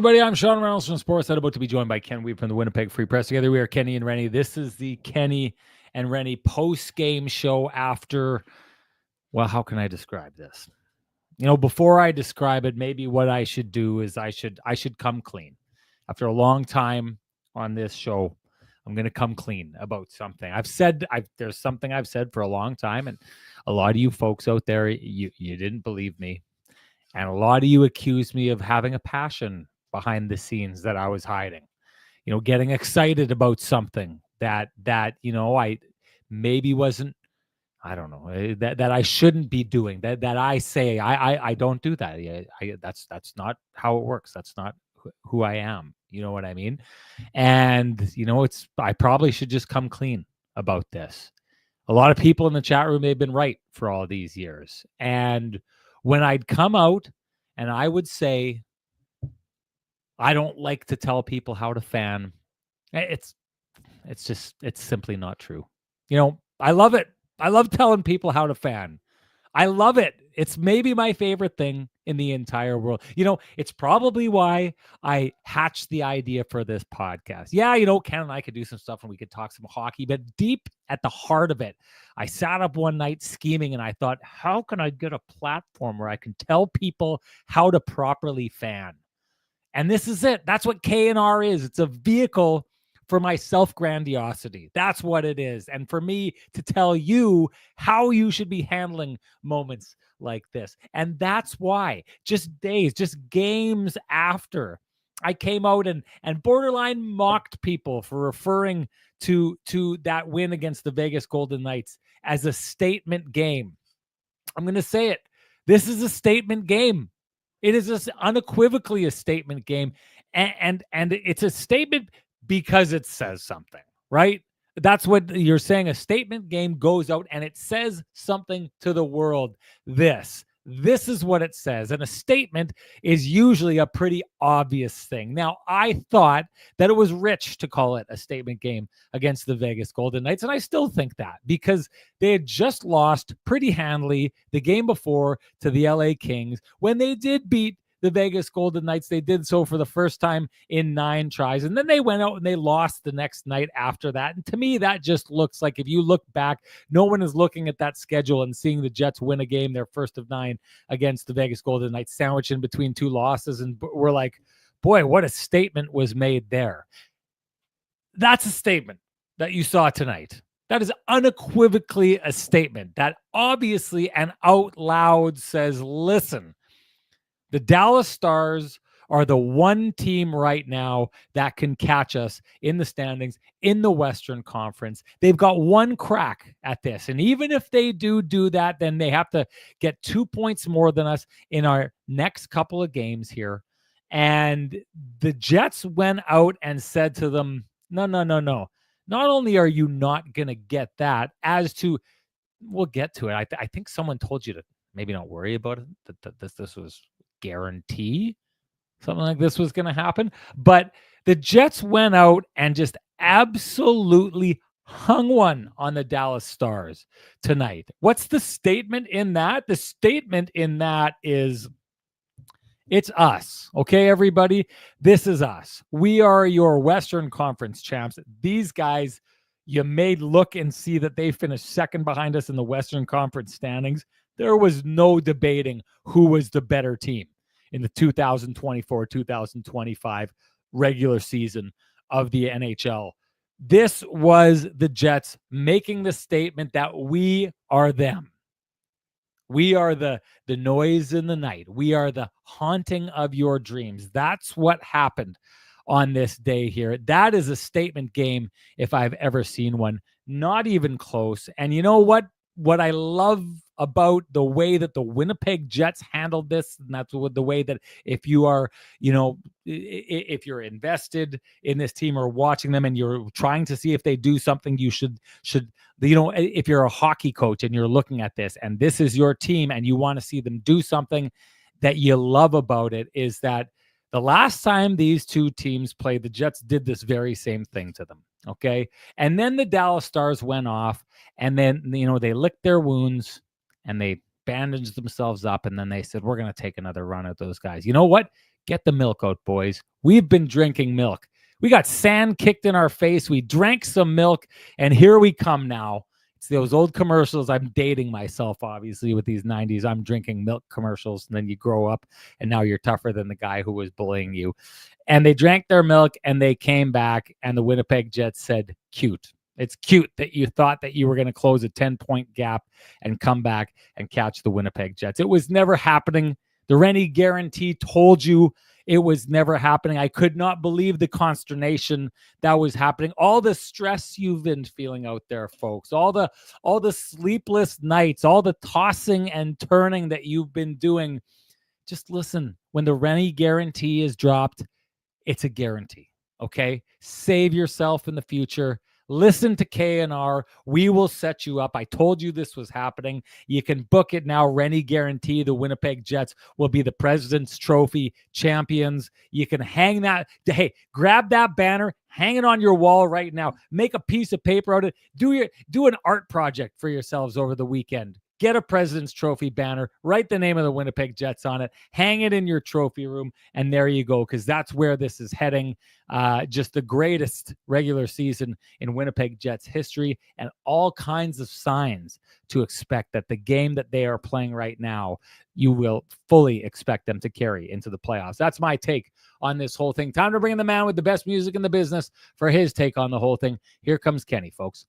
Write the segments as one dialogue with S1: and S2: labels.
S1: everybody. I'm Sean Reynolds from Sportsnet, about to be joined by Ken Weeb from the Winnipeg Free Press. Together we are Kenny and Renny. This is the Kenny and Renny post-game show after, well, how can I describe this? You know, before I describe it, maybe what I should do is I should come clean. After a long time on this show, I'm going to come clean about something. There's something I've said for a long time, and a lot of you folks out there, you didn't believe me. And a lot of you accused me of having a passion behind the scenes that I was hiding, you know, getting excited about something that I maybe wasn't, I don't know, that I shouldn't be doing, that I say I don't do that. Yeah, that's not how it works. That's not who I am. You know what I mean? And I probably should just come clean about this. A lot of people in the chat room, they've been right for all these years. And when I'd come out and I would say, I don't like to tell people how to fan, it's simply not true. You know, I love it. I love telling people how to fan. I love it. It's maybe my favorite thing in the entire world. You know, it's probably why I hatched the idea for this podcast. Yeah, you know, Ken and I could do some stuff and we could talk some hockey, but deep at the heart of it, I sat up one night scheming and I thought, how can I get a platform where I can tell people how to properly fan? And this is it. That's what K&R is. It's a vehicle for my self-grandiosity. That's what it is. And for me to tell you how you should be handling moments like this. And that's why just games after, I came out and borderline mocked people for referring to that win against the Vegas Golden Knights as a statement game. I'm going to say it. This is a statement game. It is unequivocally a statement game. And it's a statement because it says something, right? That's what you're saying. A statement game goes out and it says something to the world. This is what it says. And a statement is usually a pretty obvious thing. Now, I thought that it was rich to call it a statement game against the Vegas Golden Knights. And I still think that because they had just lost pretty handily the game before to the LA Kings. When they did beat the Vegas Golden Knights, they did so for the first time in 9 tries. And then they went out and they lost the next night after that. And to me, that just looks like, if you look back, no one is looking at that schedule and seeing the Jets win a game, their first of 9 against the Vegas Golden Knights, sandwiched in between 2 losses. And we're like, boy, what a statement was made there. That's a statement that you saw tonight. That is unequivocally a statement that obviously and out loud says, listen, the Dallas Stars are the one team right now that can catch us in the standings in the Western Conference. They've got one crack at this. And even if they do that, then they have to get 2 points more than us in our next couple of games here. And the Jets went out and said to them, no. Not only are you not going to get that, we'll get to it. I think someone told you to maybe not worry about it, that this was guarantee something like this was going to happen. But the Jets went out and just absolutely hung one on the Dallas Stars tonight. What's the statement in that? The statement in that is, it's us. Okay, everybody? This is us. We are your Western Conference champs. These guys, you may look and see that they finished second behind us in the Western Conference standings. There was no debating who was the better team in the 2024-2025 regular season of the NHL. This was the Jets making the statement that we are them. We are the noise in the night. We are the haunting of your dreams. That's what happened on this day here. That is a statement game if I've ever seen one. Not even close. And you know what? What I love about the way that the Winnipeg Jets handled this, and that's the way that if you are, if you're invested in this team or watching them and you're trying to see if they do something, you should, if you're a hockey coach and you're looking at this and this is your team and you want to see them do something that you love about it, is that the last time these two teams played, the Jets did this very same thing to them. Okay. And then the Dallas Stars went off and then, they licked their wounds and they bandaged themselves up. And then they said, we're going to take another run at those guys. You know what? Get the milk out, boys. We've been drinking milk. We got sand kicked in our face. We drank some milk, and here we come now. It's those old commercials. I'm dating myself, obviously, with these 90s. I'm drinking milk commercials, and then you grow up, and now you're tougher than the guy who was bullying you. And they drank their milk, and they came back, and the Winnipeg Jets said, cute. It's cute that you thought that you were going to close a 10-point gap and come back and catch the Winnipeg Jets. It was never happening. The Renny guarantee told you it was never happening. I could not believe the consternation that was happening. All the stress you've been feeling out there, folks. All the sleepless nights, all the tossing and turning that you've been doing. Just listen, when the Renny guarantee is dropped, it's a guarantee. Okay? Save yourself in the future. Listen to KNR. We will set you up. I told you this was happening. You can book it now. Renny guarantee the Winnipeg Jets will be the President's Trophy champions. You can hang that. Hey, grab that banner, hang it on your wall right now. Make a piece of paper out of it. Do an art project for yourselves over the weekend. Get a President's Trophy banner, write the name of the Winnipeg Jets on it, hang it in your trophy room, and there you go, because that's where this is heading. Just the greatest regular season in Winnipeg Jets history, and all kinds of signs to expect that the game that they are playing right now, you will fully expect them to carry into the playoffs. That's my take on this whole thing. Time to bring in the man with the best music in the business for his take on the whole thing. Here comes Kenny, folks.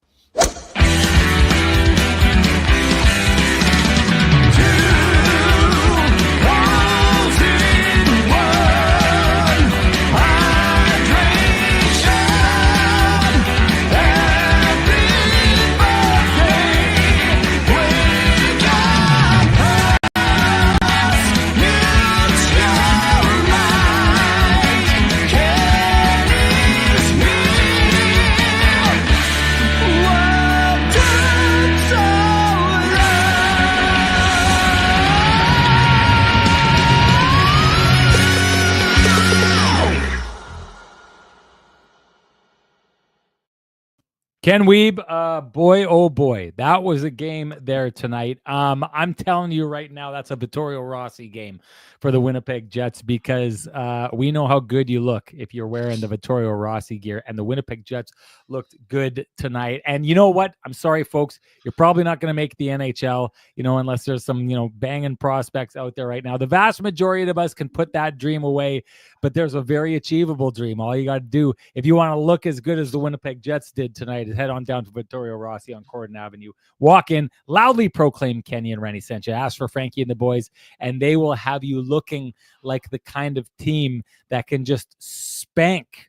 S1: Ken Wiebe, boy, oh boy, that was a game there tonight. I'm telling you right now, that's a Vittorio Rossi game for the Winnipeg Jets, because we know how good you look if you're wearing the Vittorio Rossi gear, and the Winnipeg Jets looked good tonight. And you know what? I'm sorry, folks. You're probably not going to make the NHL, unless there's some, banging prospects out there right now. The vast majority of us can put that dream away, but there's a very achievable dream. All you got to do, if you want to look as good as the Winnipeg Jets did tonight, is head on down to Vittorio Rossi on Corden Avenue. Walk in, loudly proclaim Kenny and Renny sent you. Ask for Frankie and the boys, and they will have you looking like the kind of team that can just spank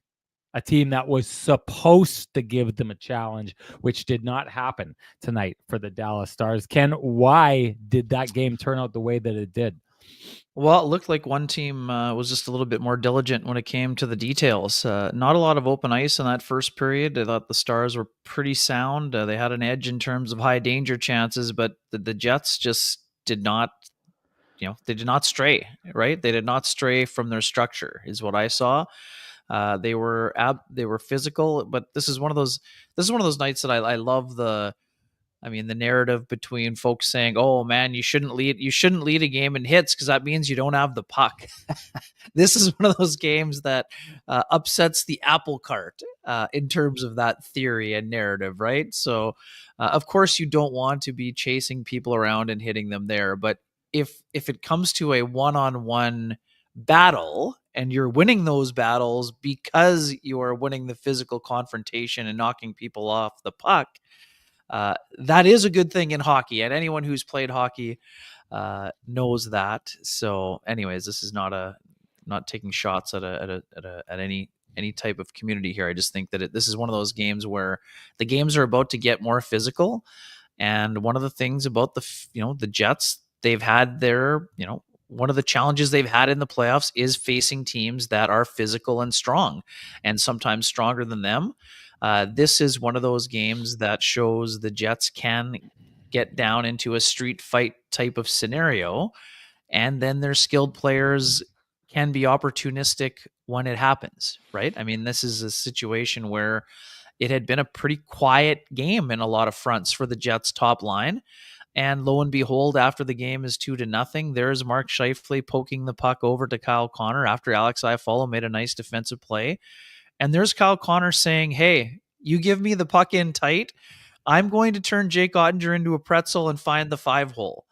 S1: a team that was supposed to give them a challenge, which did not happen tonight for the Dallas Stars. Ken, why did that game turn out the way that it did?
S2: Well, it looked like one team was just a little bit more diligent when it came to the details. Not a lot of open ice in that first period. I thought the Stars were pretty sound. They had an edge in terms of high danger chances, but the Jets just did not, they did not stray, right? They did not stray from their structure, is what I saw. They were physical, but this is one of those nights that I love the narrative between folks saying, "Oh man, you shouldn't lead a game in hits because that means you don't have the puck." This is one of those games that upsets the apple cart in terms of that theory and narrative, right? So, of course, you don't want to be chasing people around and hitting them there, but if it comes to a one-on-one battle and you're winning those battles because you are winning the physical confrontation and knocking people off the puck, that is a good thing in hockey, and anyone who's played hockey knows that. So anyways, this is not taking shots at any type of community here. I just think that this is one of those games where the games are about to get more physical, and one of the things about the Jets, they've had their, one of the challenges they've had in the playoffs is facing teams that are physical and strong, and sometimes stronger than them. This is one of those games that shows the Jets can get down into a street fight type of scenario, and then their skilled players can be opportunistic when it happens, right? This is a situation where it had been a pretty quiet game in a lot of fronts for the Jets top line. And lo and behold, after the game is 2-0, there's Mark Scheifele poking the puck over to Kyle Connor after Alex Iafallo made a nice defensive play. And there's Kyle Connor saying, hey, you give me the puck in tight, I'm going to turn Jake Ottinger into a pretzel and find the 5-hole.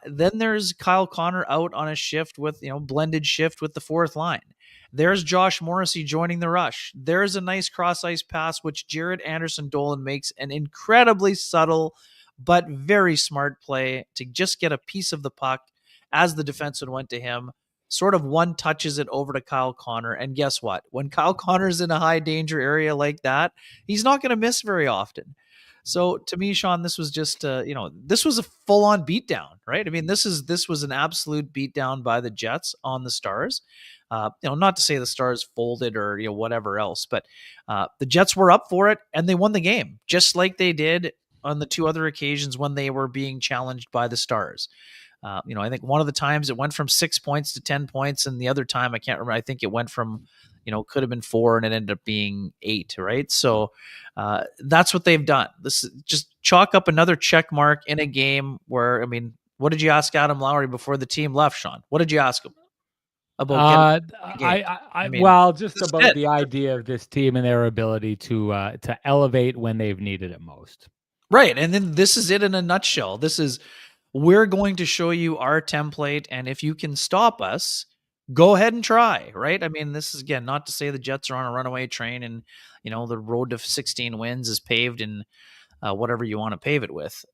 S2: Then there's Kyle Connor out on a shift with, blended shift with the fourth line. There's Josh Morrissey joining the rush. There's a nice cross-ice pass, which Jared Anderson-Dolan makes an incredibly subtle but very smart play to just get a piece of the puck as the defenseman went to him, sort of one touches it over to Kyle Connor. And guess what? When Kyle Connor's in a high danger area like that, he's not going to miss very often. So to me, Sean, this was just, this was a full-on beatdown, right? I mean, this was an absolute beatdown by the Jets on the Stars. Not to say the Stars folded or whatever else, but the Jets were up for it and they won the game, just like they did on the two other occasions when they were being challenged by the Stars. I think one of the times it went from 6 points to 10 points, and the other time I can't remember. I think it went from could have been 4 and it ended up being 8, right? So that's what they've done. This is just chalk up another check mark in a game where, I mean, what did you ask Adam Lowry before the team left, Sean? What did you ask him about getting the game?
S1: Just about the idea of this team and their ability to elevate when they've needed it most.
S2: Right. And then this is it in a nutshell. We're going to show you our template, and if you can stop us, go ahead and try, right? I mean, this is, again, not to say the Jets are on a runaway train and, the road to 16 wins is paved in whatever you want to pave it with.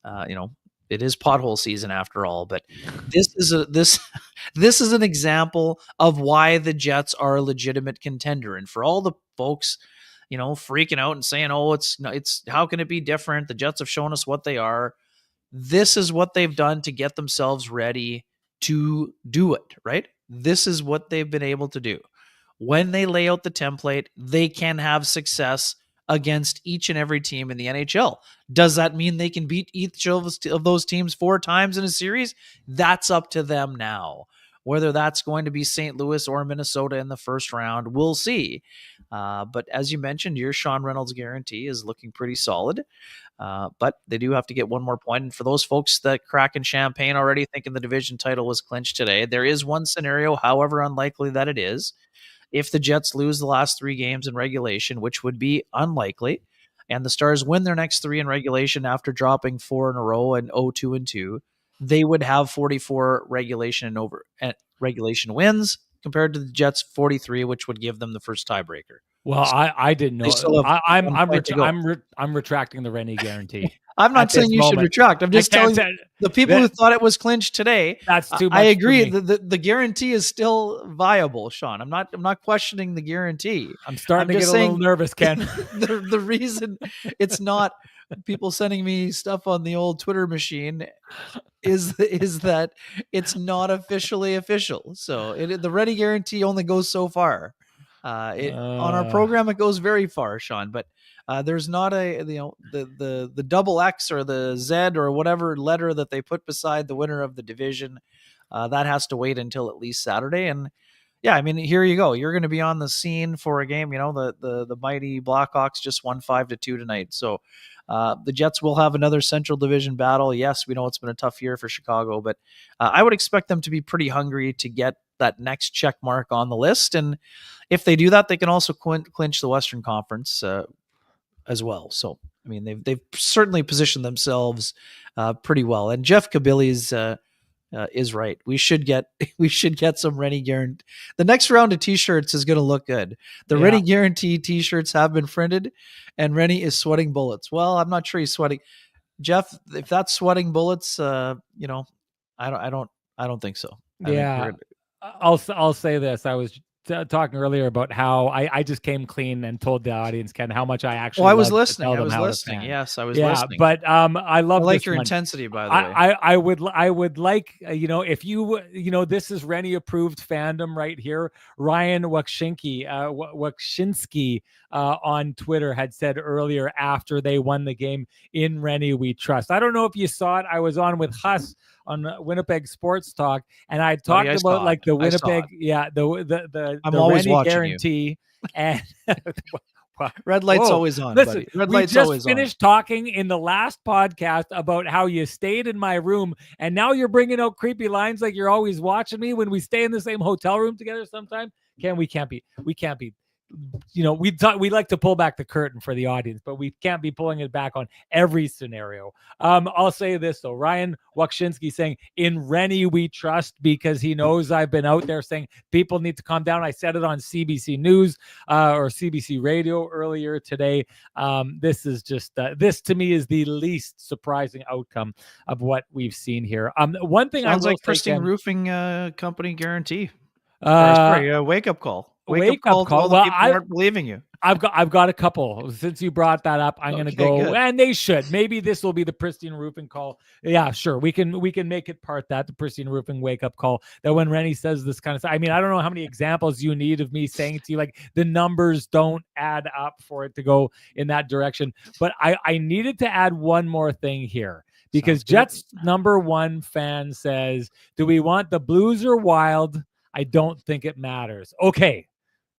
S2: It is pothole season after all, but this is an example of why the Jets are a legitimate contender. And for all the folks, freaking out and saying, "Oh, it's how can it be different? The Jets have shown us what they are." This is what they've done to get themselves ready to do it, right? This is what they've been able to do. When they lay out the template, they can have success against each and every team in the NHL. Does that mean they can beat each of those teams 4 times in a series? That's up to them now. Whether that's going to be St. Louis or Minnesota in the first round, we'll see. But as you mentioned, your Sean Reynolds guarantee is looking pretty solid. But they do have to get one more point. And for those folks that cracking champagne already thinking the division title was clinched today, there is one scenario, however unlikely that it is, if the Jets lose the last 3 games in regulation, which would be unlikely, and the Stars win their next 3 in regulation after dropping 4 in a row and 0-2-2, they would have 44 regulation regulation wins compared to the Jets 43, which would give them the first tiebreaker.
S1: Well, I didn't know. I'm retracting the Renny guarantee.
S2: I'm not saying you should retract. I'm just telling the people who thought it was clinched today.
S1: That's too much.
S2: I agree. The guarantee is still viable, Sean. I'm not questioning the guarantee.
S1: I'm starting to get a little nervous, Ken.
S2: The reason it's not people sending me stuff on the old Twitter machine is that it's not officially official. So the Renny guarantee only goes so far. On our program, it goes very far, Sean, but there's not the double X or the Z or whatever letter that they put beside the winner of the division. That has to wait until at least Saturday. And yeah, I mean, here you go. You're going to be on the scene for a game. The mighty Blackhawks just won 5-2 tonight. So the Jets will have another Central Division battle. Yes, we know it's been a tough year for Chicago, but I would expect them to be pretty hungry to get that next check mark on the list. And if they do that, they can also clinch the Western Conference as well. So, I mean, they've certainly positioned themselves pretty well. And Jeff Kabili's is right. We should get some Renny guarantee. The next round of T-shirts is going to look good. The Renny guarantee T-shirts have been printed, and Renny is sweating bullets. Well, I'm not sure he's sweating. Jeff, if that's sweating bullets, I don't think so.
S1: I'll say this. I was talking earlier about how I just came clean and told the audience, Ken, how much I actually.
S2: I was listening. Yes, I was listening.
S1: But I like
S2: your intensity, by the way.
S1: I would like if you this is Renny approved fandom right here. Ryan Wakshinsky on Twitter had said earlier after they won the game, "In Renny we trust." I don't know if you saw it. I was on with Huss on Winnipeg Sports Talk, and I talked about like the Winnipeg, the
S2: I'm always
S1: Renny
S2: watching
S1: guarantee, and
S2: Red light's
S1: Whoa.
S2: always on,
S1: Listen,
S2: buddy. Red
S1: we
S2: light's
S1: just
S2: always
S1: finished talking in the last podcast about how you stayed in my room, and now you're bringing out creepy lines like you're always watching me when we stay in the same hotel room together sometime. We can't be. We like to pull back the curtain for the audience, but we can't be pulling it back on every scenario. I'll say this though, Ryan Wakshinsky saying, in Renny we trust, because he knows I've been out there saying people need to calm down. I said it on CBC News or CBC Radio earlier today. This is just this to me is the least surprising outcome of what we've seen here. One thing
S2: Sounds
S1: I will
S2: like Pristine Roofing Company guarantee. Wake up call. Wake up call to all the people who aren't believing you.
S1: I've got a couple. Since you brought that up, I'm going to go, good. And they should. Maybe this will be the Pristine Roofing call. Yeah, sure. We can make it part that, the Pristine Roofing wake up call, that when Renny says this kind of stuff. I mean, I don't know how many examples you need of me saying to you, like, the numbers don't add up for it to go in that direction. But I needed to add one more thing here, because Jets #1 fan says, do we want the Blues or Wild? I don't think it matters. Okay.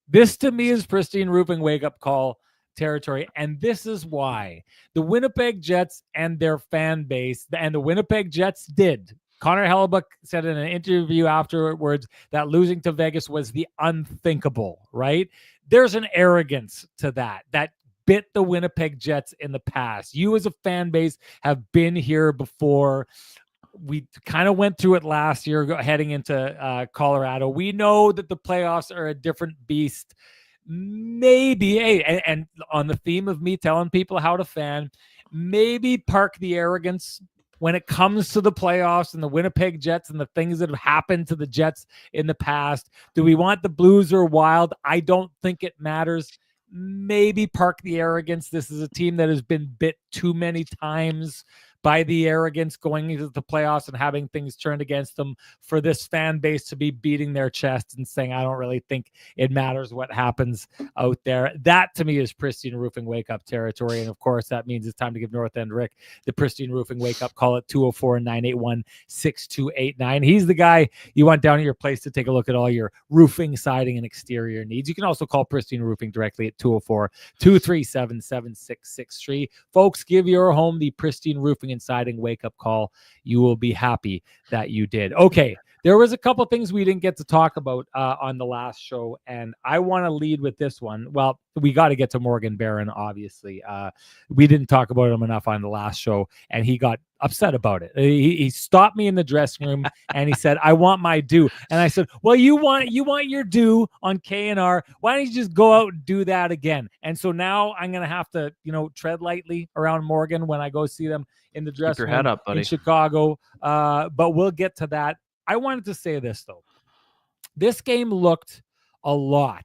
S1: This to me is Pristine Roofing wake-up call territory, and this is why. The Winnipeg Jets and their fan base, and the Winnipeg Jets did. Connor Hellebuyck said in an interview afterwards that losing to Vegas was the unthinkable, right? There's an arrogance to that bit the Winnipeg Jets in the past. You as a fan base have been here before. We kind of went through it last year heading into Colorado. We know that the playoffs are a different beast. Maybe, and on the theme of me telling people how to fan, maybe park the arrogance when it comes to the playoffs and the Winnipeg Jets and the things that have happened to the Jets in the past. Do we want the Blues or Wild? I don't think it matters. Maybe park the arrogance. This is a team that has been bit too many times by the arrogance going into the playoffs and having things turned against them, for this fan base to be beating their chest and saying, I don't really think it matters what happens out there. That to me is Pristine Roofing wake-up territory. And of course, that means it's time to give North End Rick the Pristine Roofing wake-up call at 204-981-6289. He's the guy you want down at your place to take a look at all your roofing, siding, and exterior needs. You can also call Pristine Roofing directly at 204-237-7663. Folks, give your home the Pristine Roofing and siding wake-up call. You will be happy that you did. Okay, there was a couple things we didn't get to talk about on the last show, and I want to lead with this one. Well, we got to get to Morgan Barron, obviously. We didn't talk about him enough on the last show, and he got upset about it. He stopped me in the dressing room and he said, I want my due. And I said, well, you want your due on K&R. Why don't you just go out and do that again? And so now I'm going to have to, tread lightly around Morgan when I go see them in the dressing room
S2: up, buddy.
S1: In Chicago. But we'll get to that. I wanted to say this, though. This game looked a lot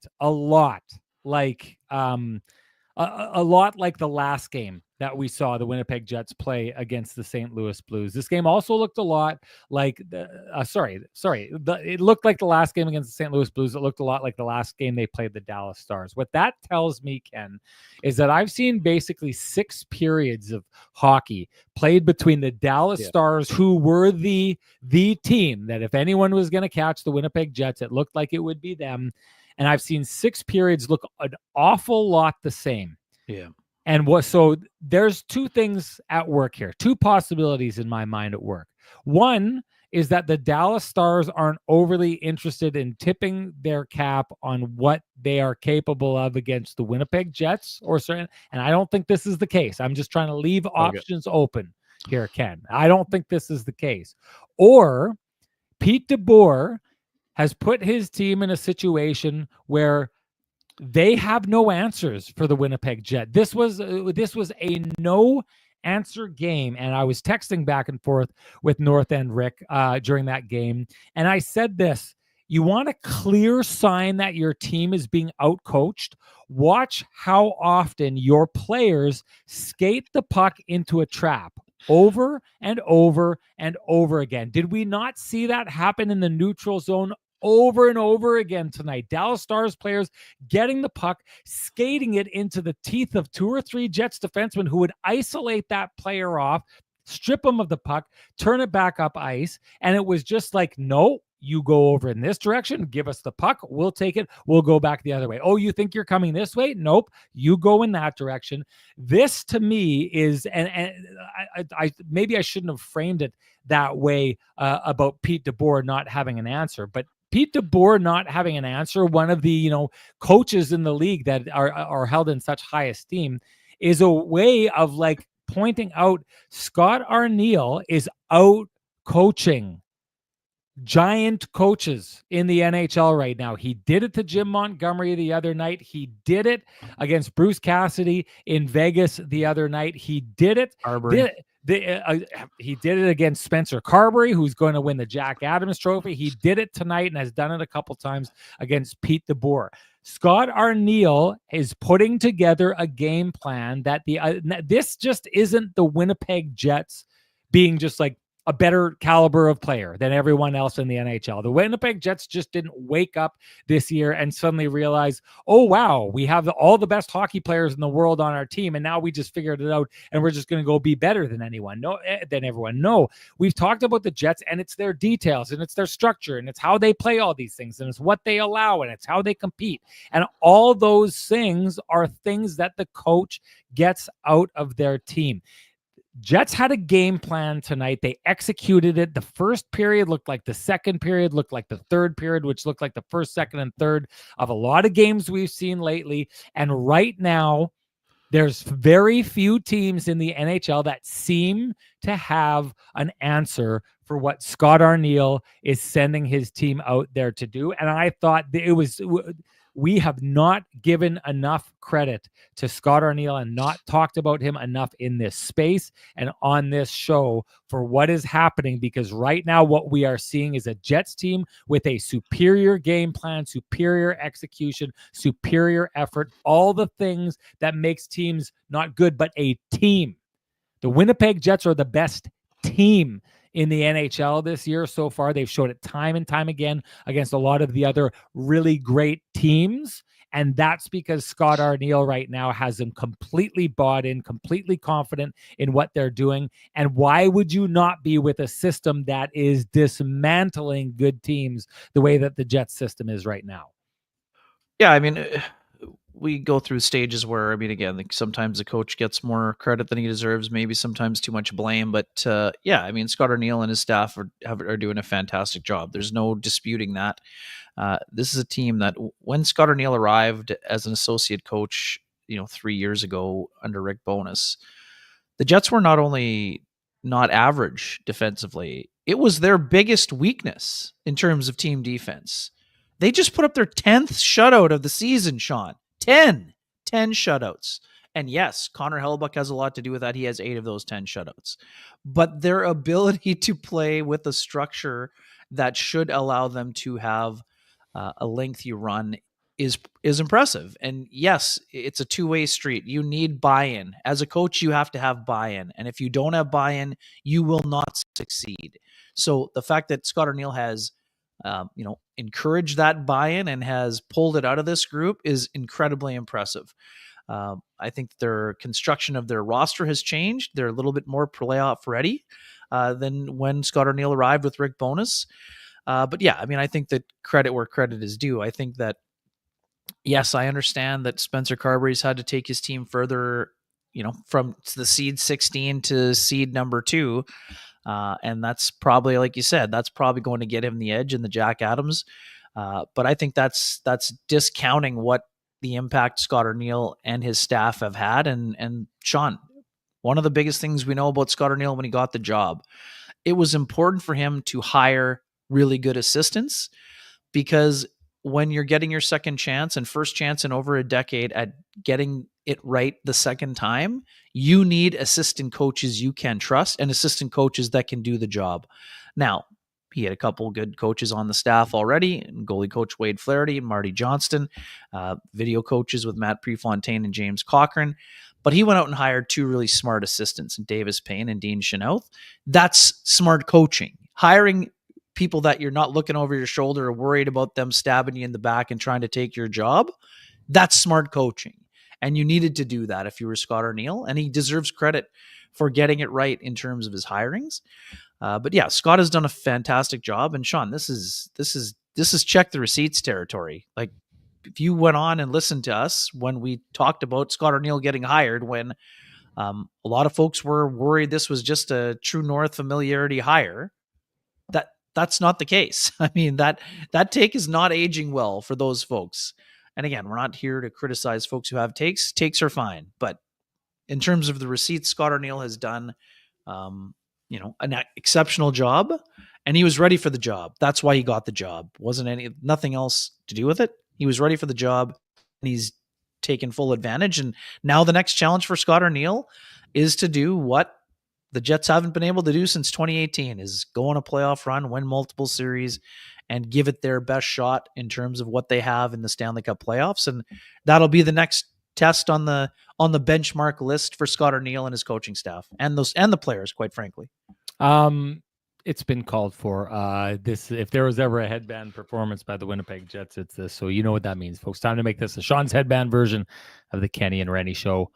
S1: like a lot like the last game that we saw the Winnipeg Jets play against the St. Louis Blues. This game also looked a lot like it looked like the last game against the St. Louis Blues. It looked a lot like the last game they played the Dallas Stars. What that tells me, Ken, is that I've seen basically 6 periods of hockey played between the Dallas Stars, who were the team that if anyone was going to catch the Winnipeg Jets, it looked like it would be them. And I've seen 6 periods look an awful lot the same.
S2: Yeah.
S1: And so there's 2 things at work here, 2 possibilities in my mind at work. One is that the Dallas Stars aren't overly interested in tipping their cap on what they are capable of against the Winnipeg Jets and I don't think this is the case. I'm just trying to leave options open here, Ken. I don't think this is the case. Or Pete DeBoer has put his team in a situation where they have no answers for the Winnipeg Jet. This was a no answer game, and I was texting back and forth with North End Rick during that game, and I said this: you want a clear sign that your team is being outcoached? Watch how often your players skate the puck into a trap over and over and over again. Did we not see that happen in the neutral zone over and over again tonight? Dallas Stars players getting the puck, skating it into the teeth of 2 or 3 Jets defensemen who would isolate that player off, strip them of the puck, turn it back up ice. And it was just like, no, you go over in this direction, give us the puck, we'll take it, we'll go back the other way. Oh, you think you're coming this way? Nope, you go in that direction. This to me is, and I maybe I shouldn't have framed it that way about Pete DeBoer not having an answer, but Pete DeBoer not having an answer, one of the coaches in the league that are held in such high esteem, is a way of like pointing out Scott Arniel is out coaching giant coaches in the NHL right now. He did it to Jim Montgomery the other night. He did it against Bruce Cassidy in Vegas the other night. He did it. He did it against Spencer Carberry, who's going to win the Jack Adams Trophy. He did it tonight and has done it a couple times against Pete DeBoer. Scott Arniel is putting together a game plan that this just isn't the Winnipeg Jets being just like a better caliber of player than everyone else in the NHL. The Winnipeg Jets just didn't wake up this year and suddenly realize, oh, wow, we have all the best hockey players in the world on our team, and now we just figured it out, and we're just going to go be better than everyone. No, we've talked about the Jets, and it's their details, and it's their structure, and it's how they play all these things, and it's what they allow, and it's how they compete. And all those things are things that the coach gets out of their team. Jets had a game plan tonight. They executed it. The first period looked like the second period, looked like the third period, which looked like the first, second, and third of a lot of games we've seen lately. And right now, there's very few teams in the NHL that seem to have an answer for what Scott Arniel is sending his team out there to do. And I thought we have not given enough credit to Scott Arniel and not talked about him enough in this space and on this show for what is happening, because right now what we are seeing is a Jets team with a superior game plan, superior execution, superior effort, all the things that makes teams not good, but a team. The Winnipeg Jets are the best team in the NHL this year so far. They've showed it time and time again against a lot of the other really great teams. And that's because Scott Arniel right now has them completely bought in, completely confident in what they're doing. And why would you not be with a system that is dismantling good teams the way that the Jets system is right now?
S2: Yeah, I mean, we go through stages where, I mean, again, like sometimes the coach gets more credit than he deserves, maybe sometimes too much blame. But yeah, I mean, Scott Arniel and his staff are doing a fantastic job. There's no disputing that. This is a team that when Scott Arniel arrived as an associate coach, 3 years ago under Rick Bowness, the Jets were not only not average defensively, it was their biggest weakness in terms of team defense. They just put up their 10th shutout of the season, Sean. 10 shutouts. And yes, Connor Hellebuyck has a lot to do with that. He has 8 of those 10 shutouts. But their ability to play with a structure that should allow them to have a lengthy run is impressive. And yes, it's a two-way street. You need buy-in. As a coach, you have to have buy-in. And if you don't have buy-in, you will not succeed. So the fact that Scott Arniel has encouraged that buy-in and has pulled it out of this group is incredibly impressive. I think their construction of their roster has changed. They're a little bit more playoff ready than when Scott Arniel arrived with Rick Bowness. But yeah, I mean, I think that credit where credit is due. I think that, yes, I understand that Spencer Carberry's had to take his team further, from the seed 16 to seed number 2. And that's probably, like you said, that's probably going to get him the edge in the Jack Adams. But I think that's discounting what the impact Scott Arniel and his staff have had. And Sean, one of the biggest things we know about Scott Arniel when he got the job, it was important for him to hire really good assistants, because when you're getting your second chance and first chance in over a decade at getting it right the second time, you need assistant coaches you can trust and assistant coaches that can do the job. Now, he had a couple good coaches on the staff already, goalie coach Wade Flaherty and Marty Johnston, video coaches with Matt Prefontaine and James Cochran. But he went out and hired 2 really smart assistants, Davis Payne and Dean Chenoweth. That's smart coaching. Hiring people that you're not looking over your shoulder or worried about them stabbing you in the back and trying to take your job, that's smart coaching. And you needed to do that if you were Scott Arniel, and he deserves credit for getting it right in terms of his hirings. But yeah, Scott has done a fantastic job. And Sean, this is check the receipts territory. Like, if you went on and listened to us when we talked about Scott Arniel getting hired, when a lot of folks were worried this was just a true north familiarity hire, that's not the case. I mean, that take is not aging well for those folks. And again, we're not here to criticize folks who have takes. Takes are fine, but in terms of the receipts, Scott Arniel has done, an exceptional job, and he was ready for the job. That's why he got the job. Wasn't nothing else to do with it. He was ready for the job, and he's taken full advantage. And now the next challenge for Scott Arniel is to do what the Jets haven't been able to do since 2018: is go on a playoff run, win multiple series, and give it their best shot in terms of what they have in the Stanley Cup playoffs. And that'll be the next test on the benchmark list for Scott Arniel and his coaching staff, and the players, quite frankly.
S1: It's been called for. This, if there was ever a headband performance by the Winnipeg Jets, it's this. So you know what that means, folks. Time to make this a Sean's headband version of the Kenny and Renny show.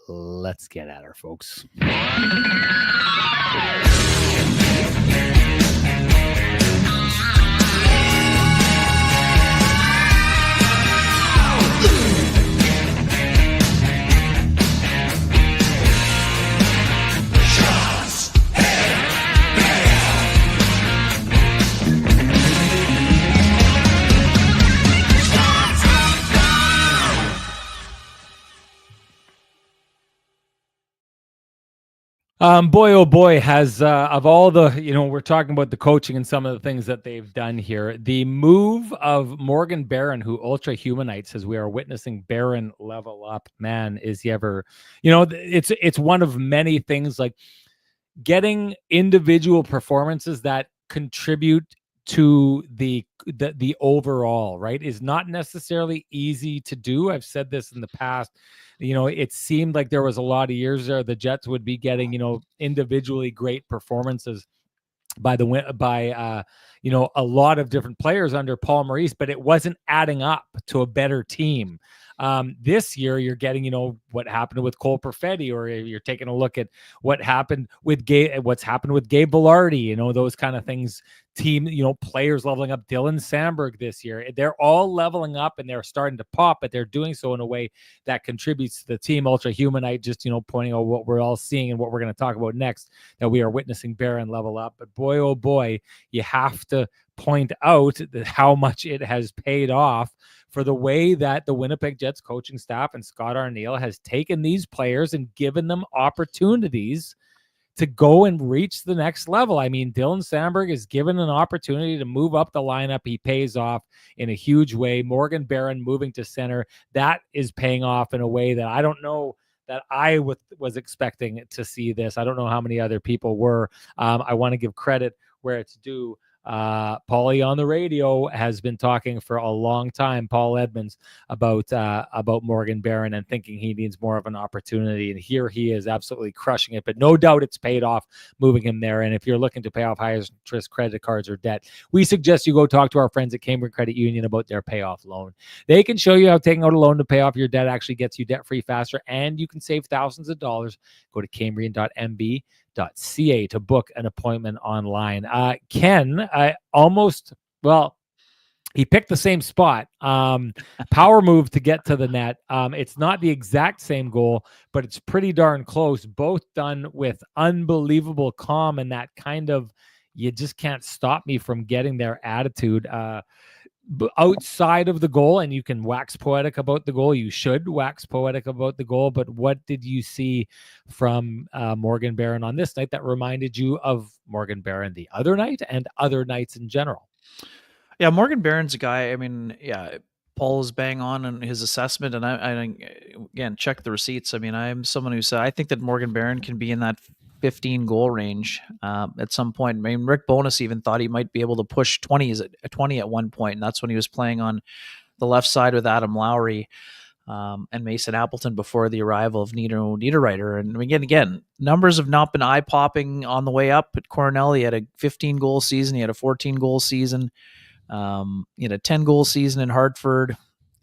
S1: Let's get at her, folks. Boy, oh boy, has of all the, we're talking about the coaching and some of the things that they've done here. The move of Morgan Barron, who ultra humanites, as we are witnessing Barron level up. Man, is he ever, it's one of many things, like getting individual performances that contribute to the overall, right, is not necessarily easy to do. I've said this in the past. It seemed like there was a lot of years there the Jets would be getting, individually great performances by a lot of different players under Paul Maurice, but it wasn't adding up to a better team. This year you're getting, what happened with Cole Perfetti, or you're taking a look at what's happened with Gabe Velarde, those kind of things. Team, players leveling up. Dylan Sandberg this year, they're all leveling up and they're starting to pop, but they're doing so in a way that contributes to the team. Ultra humanite, just, pointing out what we're all seeing and what we're going to talk about next, that we are witnessing Barron level up. But boy, oh boy, you have to point out how much it has paid off for the way that the Winnipeg Jets coaching staff and Scott Arniel has taken these players and given them opportunities to go and reach the next level. I mean, Dylan Sandberg is given an opportunity to move up the lineup. He pays off in a huge way. Morgan Barron moving to center, that is paying off in a way that I don't know that I was expecting to see this. I don't know how many other people were. I want to give credit where it's due. Paulie on the radio has been talking for a long time, Paul Edmonds, about Morgan Barron and thinking he needs more of an opportunity. And here he is absolutely crushing it. But no doubt it's paid off moving him there. And if you're looking to pay off high interest credit cards or debt, we suggest you go talk to our friends at Cambridge Credit Union about their payoff loan. They can show you how taking out a loan to pay off your debt actually gets you debt-free faster, and you can save thousands of dollars. Go to cambrian.mb.ca to book an appointment online. Ken, he picked the same spot. Power move to get to the net. It's not the exact same goal, but it's pretty darn close. Both done with unbelievable calm and that kind of, you just can't stop me from getting their attitude. Outside of the goal, and you can wax poetic about the goal. You should wax poetic about the goal. But what did you see from Morgan Barron on this night that reminded you of Morgan Barron the other night and other nights in general?
S2: Yeah, Morgan Barron's a guy. I mean, yeah, Paul is bang on in his assessment, and I again, check the receipts. I mean, I'm someone who said I think that Morgan Barron can be in that 15 goal range at some point. I mean, Rick Bowness even thought he might be able to push 20 at one point, and that's when he was playing on the left side with Adam Lowry and Mason Appleton before the arrival of Nino Niederreiter. And again, numbers have not been eye-popping on the way up at Cornell. He had a 15-goal season. He had a 14-goal season. He had a 10-goal season in Hartford.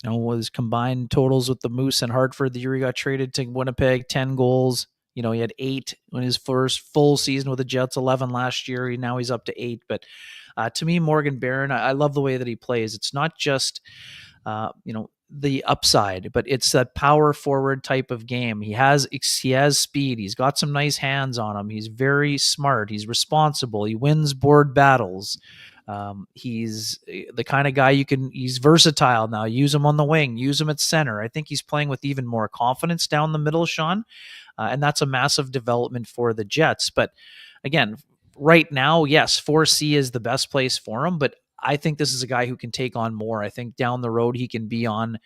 S2: With his combined totals with the Moose and Hartford the year he got traded to Winnipeg, 10 goals, You know, he had 8 in his first full season with the Jets, 11 last year. Now he's up to 8. But to me, Morgan Barron, I love the way that he plays. It's not just, the upside, but it's that power forward type of game. He has speed. He's got some nice hands on him. He's very smart. He's responsible. He wins board battles. He's the kind of guy he's versatile now. Use him on the wing, use him at center. I think he's playing with even more confidence down the middle, Sean. And that's a massive development for the Jets. But again, right now, yes, 4C is the best place for him, but I think this is a guy who can take on more. I think down the road, he can be on,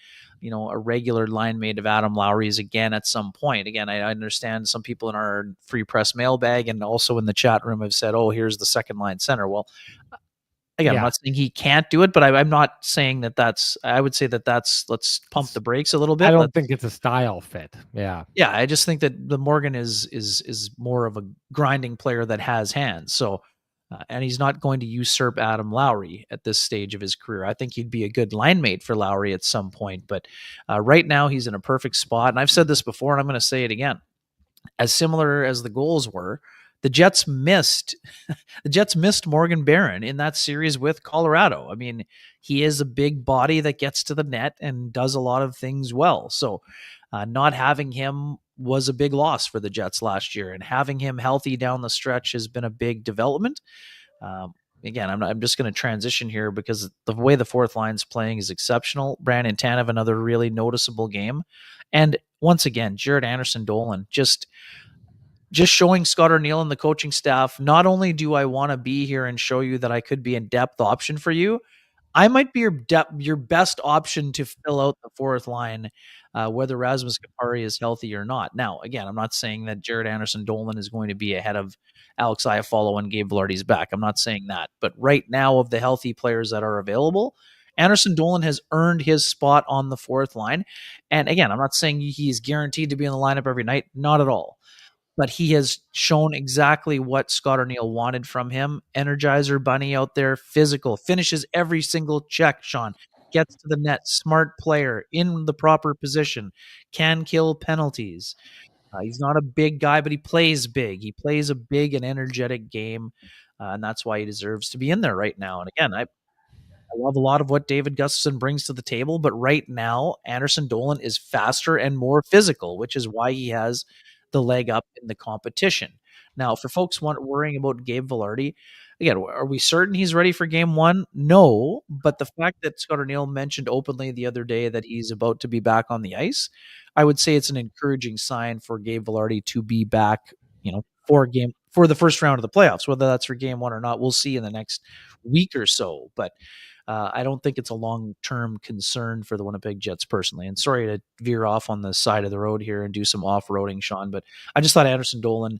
S2: a regular line mate of Adam Lowry's again at some point. Again, I understand some people in our free press mailbag and also in the chat room have said, oh, here's the second line center. Well, again, I'm not saying he can't do it, but I'm not saying I would say let's pump the brakes a little bit.
S1: I don't think it's a style fit. Yeah.
S2: Yeah. I just think that the Morgan is more of a grinding player that has hands. So, and he's not going to usurp Adam Lowry at this stage of his career. I think he'd be a good line mate for Lowry at some point, but right now he's in a perfect spot. And I've said this before, and I'm going to say it again. As similar as the goals were, the Jets missed Morgan Barron in that series with Colorado. I mean, he is a big body that gets to the net and does a lot of things well. So not having him was a big loss for the Jets last year, and having him healthy down the stretch has been a big development. Again, I'm just going to transition here because the way the fourth line's playing is exceptional. Brandon Tanev, another really noticeable game. And once again, Jared Anderson-Dolan just showing Scott Arniel and the coaching staff, not only do I want to be here and show you that I could be a depth option for you, I might be your best option to fill out the fourth line, whether Rasmus Kupari is healthy or not. Now, again, I'm not saying that Jared Anderson-Dolan is going to be ahead of Alex Iafallo when Gabe Vilardi's back. I'm not saying that. But right now, of the healthy players that are available, Anderson-Dolan has earned his spot on the fourth line. And again, I'm not saying he's guaranteed to be in the lineup every night. Not at all. But he has shown exactly what Scott Arniel wanted from him. Energizer bunny out there, physical, finishes every single check, Sean. Gets to the net, smart player, in the proper position, can kill penalties. He's not a big guy, but he plays big. He plays a big and energetic game, and that's why he deserves to be in there right now. And again, I love a lot of what David Gustafsson brings to the table, but right now, Anderson-Dolan is faster and more physical, which is why he has the leg up in the competition. Now, for folks worrying about Gabe Vilardi, again, are we certain he's ready for game one? No, but the fact that Scott Arniel mentioned openly the other day that he's about to be back on the ice, I would say it's an encouraging sign for Gabe Vilardi to be back, for the first round of the playoffs. Whether that's for game one or not, we'll see in the next week or so. But I don't think it's a long-term concern for the Winnipeg Jets personally. And sorry to veer off on the side of the road here and do some off-roading, Sean, but I just thought Anderson-Dolan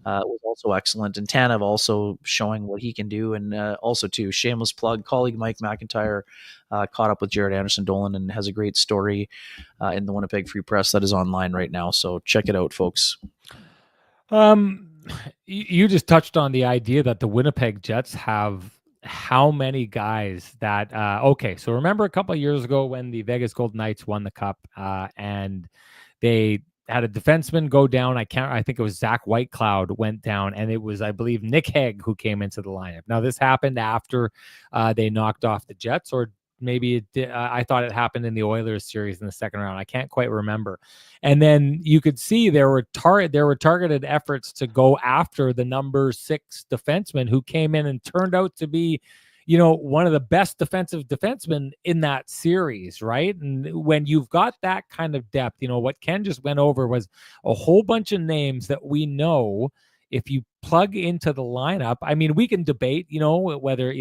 S2: was also excellent. And Tanev also showing what he can do. And also, too, shameless plug, colleague Mike McIntyre caught up with Jared Anderson-Dolan and has a great story in the Winnipeg Free Press that is online right now. So check it out, folks.
S1: You just touched on the idea that the Winnipeg Jets have how many guys that okay, so remember a couple of years ago when the Vegas Golden Knights won the cup and they had a defenseman go down. I think it was Zach Whitecloud went down, and it was, I believe, Nick Hague who came into the lineup. Now this happened after they knocked off the Jets, or maybe it did, I thought it happened in the Oilers series in the second round. I can't quite remember. And then you could see there were targeted efforts to go after the number 6 defenseman who came in and turned out to be, one of the best defensive defensemen in that series, right? And when you've got that kind of depth, what Ken just went over was a whole bunch of names that we know if you plug into the lineup. I mean, we can debate, whether,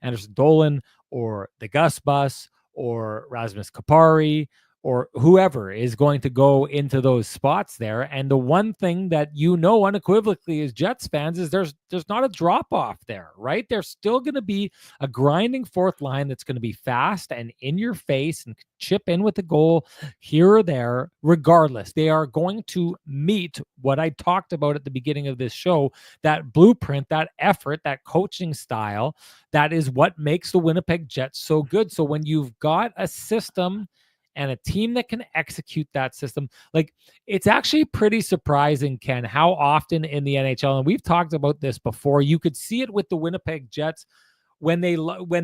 S1: Anderson-Dolan or the Gus Bus or Rasmus Kupari or whoever is going to go into those spots there. And the one thing that unequivocally as Jets fans is there's not a drop-off there, right? There's still going to be a grinding fourth line that's going to be fast and in your face and chip in with the goal here or there. Regardless, they are going to meet what I talked about at the beginning of this show, that blueprint, that effort, that coaching style. That is what makes the Winnipeg Jets so good. So when you've got a system and a team that can execute that system. Like, it's actually pretty surprising, Ken, how often in the NHL, and we've talked about this before, you could see it with the Winnipeg Jets when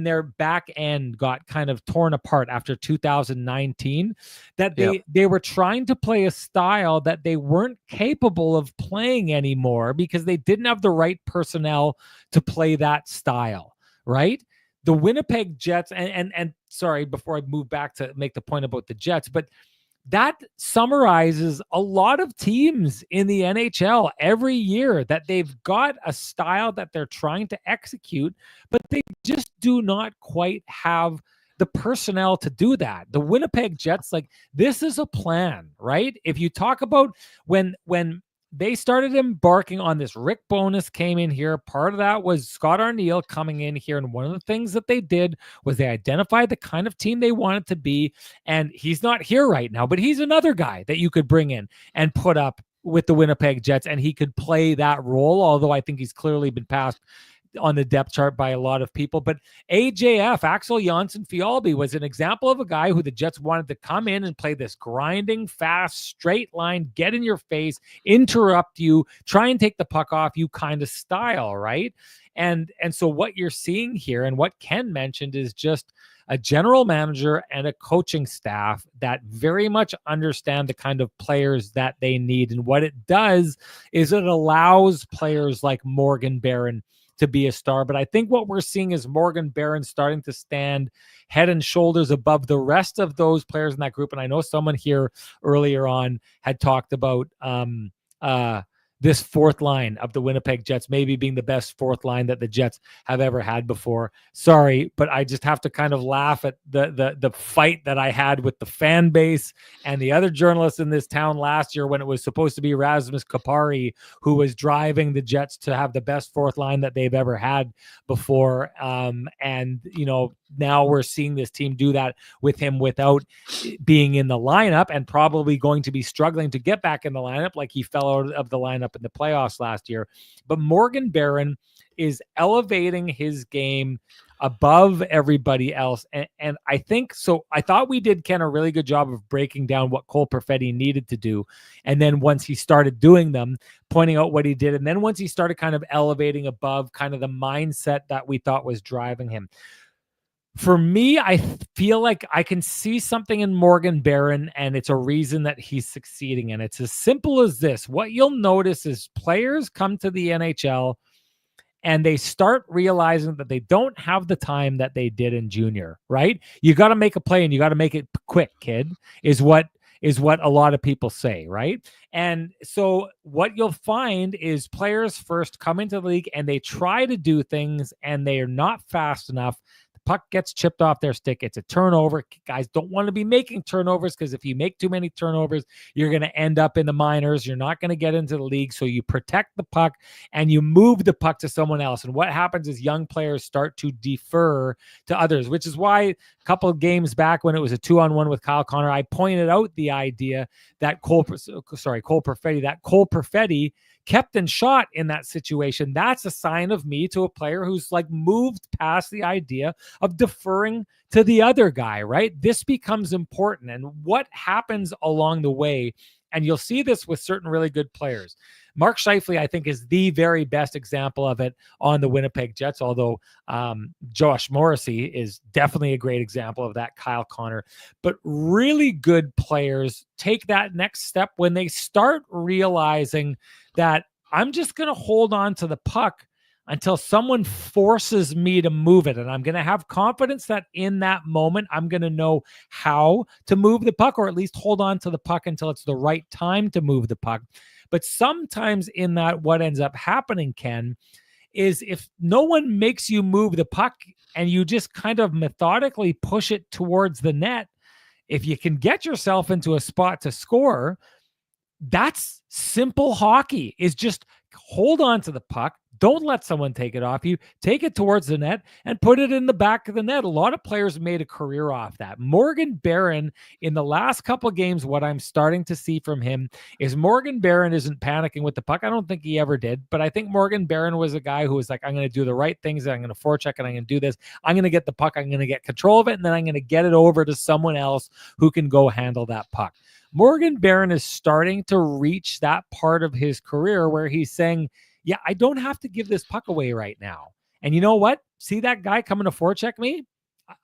S1: their back end got kind of torn apart after 2019, that they were trying to play a style that they weren't capable of playing anymore because they didn't have the right personnel to play that style, right? The Winnipeg Jets, and sorry, before I move back to make the point about the Jets, but that summarizes a lot of teams in the NHL every year, that they've got a style that they're trying to execute, but they just do not quite have the personnel to do that. The Winnipeg Jets, like, this is a plan, right? If you talk about when they started embarking on this, Rick Bowness came in here. Part of that was Scott Arniel coming in here. And one of the things that they did was they identified the kind of team they wanted to be. And he's not here right now, but he's another guy that you could bring in and put up with the Winnipeg Jets, and he could play that role, although I think he's clearly been passed on the depth chart by a lot of people. But AJF, Axel Janssen Fjallby, was an example of a guy who the Jets wanted to come in and play this grinding, fast, straight line, get in your face, interrupt you, try and take the puck off you kind of style, right? And so what you're seeing here, and what Ken mentioned, is just a general manager and a coaching staff that very much understand the kind of players that they need. And what it does is it allows players like Morgan Barron to be a star. But I think what we're seeing is Morgan Barron starting to stand head and shoulders above the rest of those players in that group. And I know someone here earlier on had talked about this fourth line of the Winnipeg Jets maybe being the best fourth line that the Jets have ever had before. Sorry, but I just have to kind of laugh at the fight that I had with the fan base and the other journalists in this town last year when it was supposed to be Rasmus Kupari who was driving the Jets to have the best fourth line that they've ever had before. And, you know, now we're seeing this team do that with him without being in the lineup, and probably going to be struggling to get back in the lineup, like he fell out of the lineup in the playoffs last year. But Morgan Barron is elevating his game above everybody else. And I think so. I thought we did, Ken, a really good job of breaking down what Cole Perfetti needed to do. And then once he started doing them, pointing out what he did. And then once he started kind of elevating above kind of the mindset that we thought was driving him. For me, I feel like I can see something in Morgan Barron, and it's a reason that he's succeeding. And it's as simple as this. What you'll notice is players come to the NHL and they start realizing that they don't have the time that they did in junior, right? You got to make a play and you got to make it quick, kid, is what a lot of people say, right? And so what you'll find is players first come into the league and they try to do things and they are not fast enough. Puck gets chipped off their stick. It's a turnover. Guys don't want to be making turnovers, because if you make too many turnovers, you're going to end up in the minors. You're not going to get into the league. So you protect the puck and you move the puck to someone else. And what happens is young players start to defer to others, which is why a couple of games back when it was a 2-on-1 with Kyle Connor, I pointed out the idea that Cole Perfetti kept and shot in that situation. That's a sign of me to a player who's like moved past the idea of deferring to the other guy, right? This becomes important. And what happens along the way, and you'll see this with certain really good players. Mark Scheifele, I think, is the very best example of it on the Winnipeg Jets, although Josh Morrissey is definitely a great example of that, Kyle Connor. But really good players take that next step when they start realizing that I'm just going to hold on to the puck until someone forces me to move it. And I'm going to have confidence that in that moment, I'm going to know how to move the puck, or at least hold on to the puck until it's the right time to move the puck. But sometimes in that, what ends up happening, Ken, is if no one makes you move the puck and you just kind of methodically push it towards the net, if you can get yourself into a spot to score, that's simple hockey, is just hold on to the puck. Don't let someone take it off you. Take it towards the net and put it in the back of the net. A lot of players made a career off that. Morgan Barron, in the last couple of games, what I'm starting to see from him is Morgan Barron isn't panicking with the puck. I don't think he ever did, but I think Morgan Barron was a guy who was like, I'm going to do the right things, and I'm going to forecheck, and I'm going to do this. I'm going to get the puck. I'm going to get control of it, and then I'm going to get it over to someone else who can go handle that puck. Morgan Barron is starting to reach that part of his career where he's saying, yeah, I don't have to give this puck away right now. And you know what? See that guy coming to forecheck me?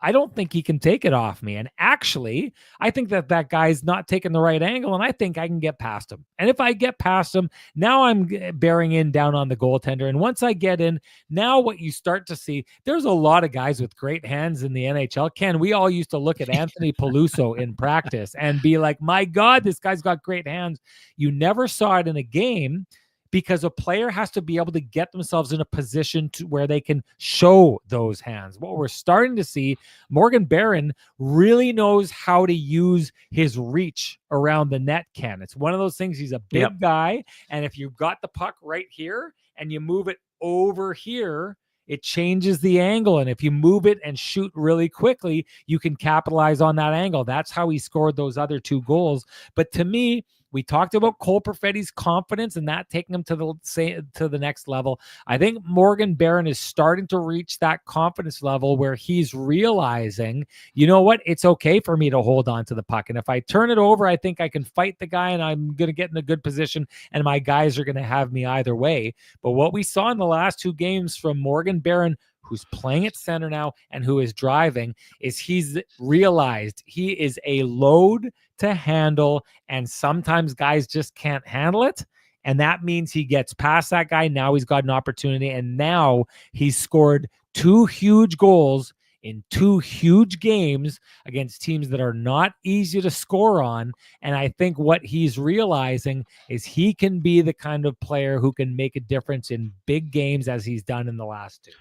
S1: I don't think he can take it off me. And actually, I think that guy's not taking the right angle, and I think I can get past him. And if I get past him, now I'm bearing in down on the goaltender. And once I get in, now what you start to see, there's a lot of guys with great hands in the NHL. Ken, we all used to look at Anthony Peluso in practice and be like, my God, this guy's got great hands. You never saw it in a game, because a player has to be able to get themselves in a position to where they can show those hands. What we're starting to see, Morgan Barron really knows how to use his reach around the net, Ken. It's one of those things. He's a big guy, and if you've got the puck right here and you move it over here, it changes the angle. And if you move it and shoot really quickly, you can capitalize on that angle. That's how he scored those other 2 goals. But to me, we talked about Cole Perfetti's confidence and that taking him to the next level. I think Morgan Barron is starting to reach that confidence level where he's realizing, you know what, it's okay for me to hold on to the puck. And if I turn it over, I think I can fight the guy and I'm going to get in a good position and my guys are going to have me either way. But what we saw in the last 2 games from Morgan Barron, who's playing at center now and who is driving, is he's realized he is a load to handle, and sometimes guys just can't handle it. And that means he gets past that guy. Now he's got an opportunity, and now he's scored 2 huge goals in 2 huge games against teams that are not easy to score on. And I think what he's realizing is he can be the kind of player who can make a difference in big games, as he's done in the last 2.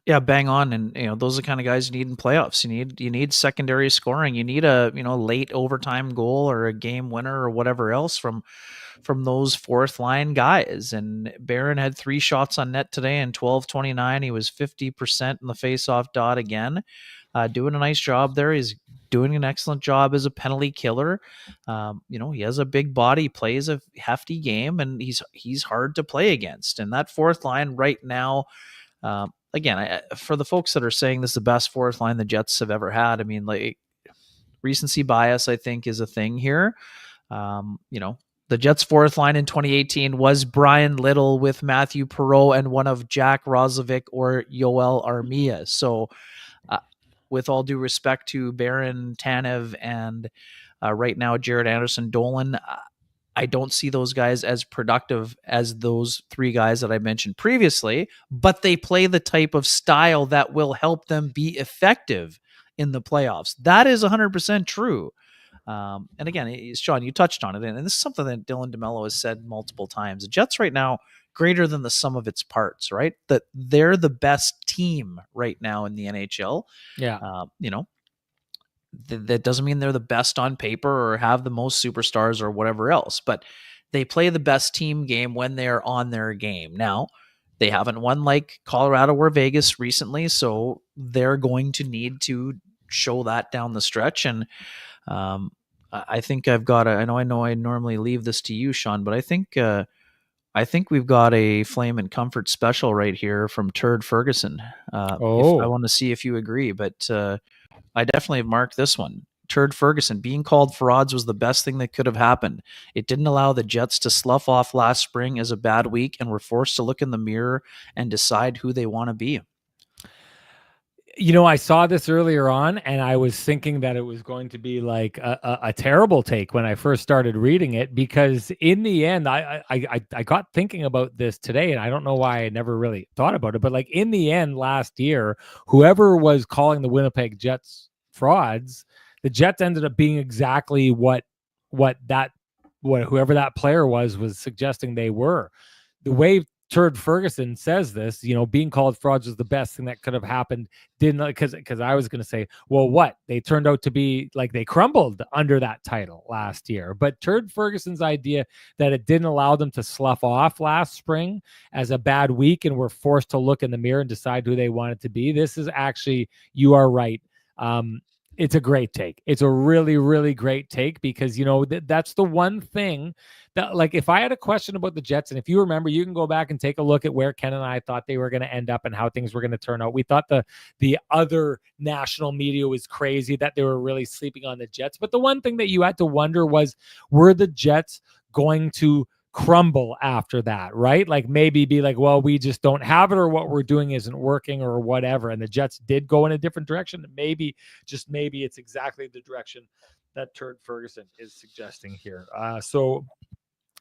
S2: Yeah, bang on. And those are the kind of guys you need in playoffs. You need secondary scoring. You need a late overtime goal or a game winner or whatever else from those fourth line guys. And Barron had 3 shots on net today in 12-29. He was 50% in the faceoff dot again, doing a nice job there. He's doing an excellent job as a penalty killer. He has a big body, plays a hefty game, and he's hard to play against. And that fourth line right now, again, for the folks that are saying this is the best fourth line the Jets have ever had, I mean, like, recency bias, I think, is a thing here. The Jets' fourth line in 2018 was Brian Little with Matthew Perreault and one of Jack Roslovic or Yoel Armia. So with all due respect to Barron, Tanev, and right now Jared Anderson Dolan, I don't see those guys as productive as those 3 guys that I mentioned previously, but they play the type of style that will help them be effective in the playoffs. That is 100% true. And again, Sean, you touched on it, and this is something that Dylan DeMello has said multiple times. The Jets right now, greater than the sum of its parts, right? That they're the best team right now in the NHL.
S1: Yeah.
S2: That doesn't mean they're the best on paper or have the most superstars or whatever else, but they play the best team game when they're on their game. Now, they haven't won like Colorado or Vegas recently, so they're going to need to show that down the stretch. And I think I know I normally leave this to you, Sean, but I think we've got a Flame and Comfort special right here from Turd Ferguson. I want to see if you agree, but I definitely have marked this one. Turd Ferguson, being called frauds was the best thing that could have happened. It didn't allow the Jets to slough off last spring as a bad week and were forced to look in the mirror and decide who they want to be.
S1: I saw this earlier on, and I was thinking that it was going to be like a terrible take when I first started reading it, because in the end, I got thinking about this today, and I don't know why I never really thought about it, but like in the end, last year, whoever was calling the Winnipeg Jets frauds, the Jets ended up being exactly what whoever that player was suggesting they were. The way Turd Ferguson says this, being called frauds was the best thing that could have happened. Didn't, because I was going to say, well, what? They turned out to be like they crumbled under that title last year. But Turd Ferguson's idea that it didn't allow them to slough off last spring as a bad week and were forced to look in the mirror and decide who they wanted to be. This is actually, you are right. It's a great take. It's a really, really great take because, that's the one thing that, like, if I had a question about the Jets, and if you remember, you can go back and take a look at where Ken and I thought they were going to end up and how things were going to turn out. We thought the other national media was crazy, that they were really sleeping on the Jets. But the one thing that you had to wonder was, were the Jets going to crumble after that, right? Like maybe be like, well, we just don't have it, or what we're doing isn't working, or whatever. And the Jets did go in a different direction. Maybe, just maybe, it's exactly the direction that Turd Ferguson is suggesting here. So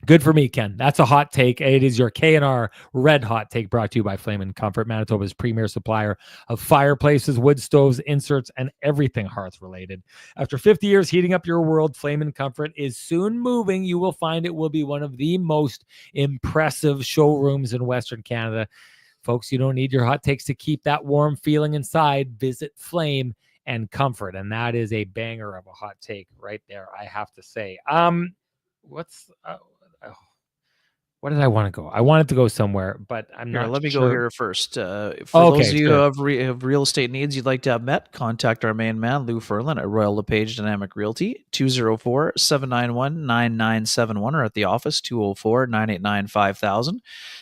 S1: good for me, Ken. That's a hot take. It is your K&R Red Hot Take, brought to you by Flame and Comfort, Manitoba's premier supplier of fireplaces, wood stoves, inserts, and everything hearth related. After 50 years heating up your world, Flame and Comfort is soon moving. You will find it will be one of the most impressive showrooms in Western Canada. Folks, you don't need your hot takes to keep that warm feeling inside. Visit Flame and Comfort, and that is a banger of a hot take right there, I have to say. Where did I want to go? I wanted to go somewhere, but I'm not sure.
S2: Let me go here first. For those of you who have real estate needs you'd like to have met, contact our main man, Lou Ferlin, at Royal LePage Dynamic Realty, 204-791-9971, or at the office, 204-989-5000.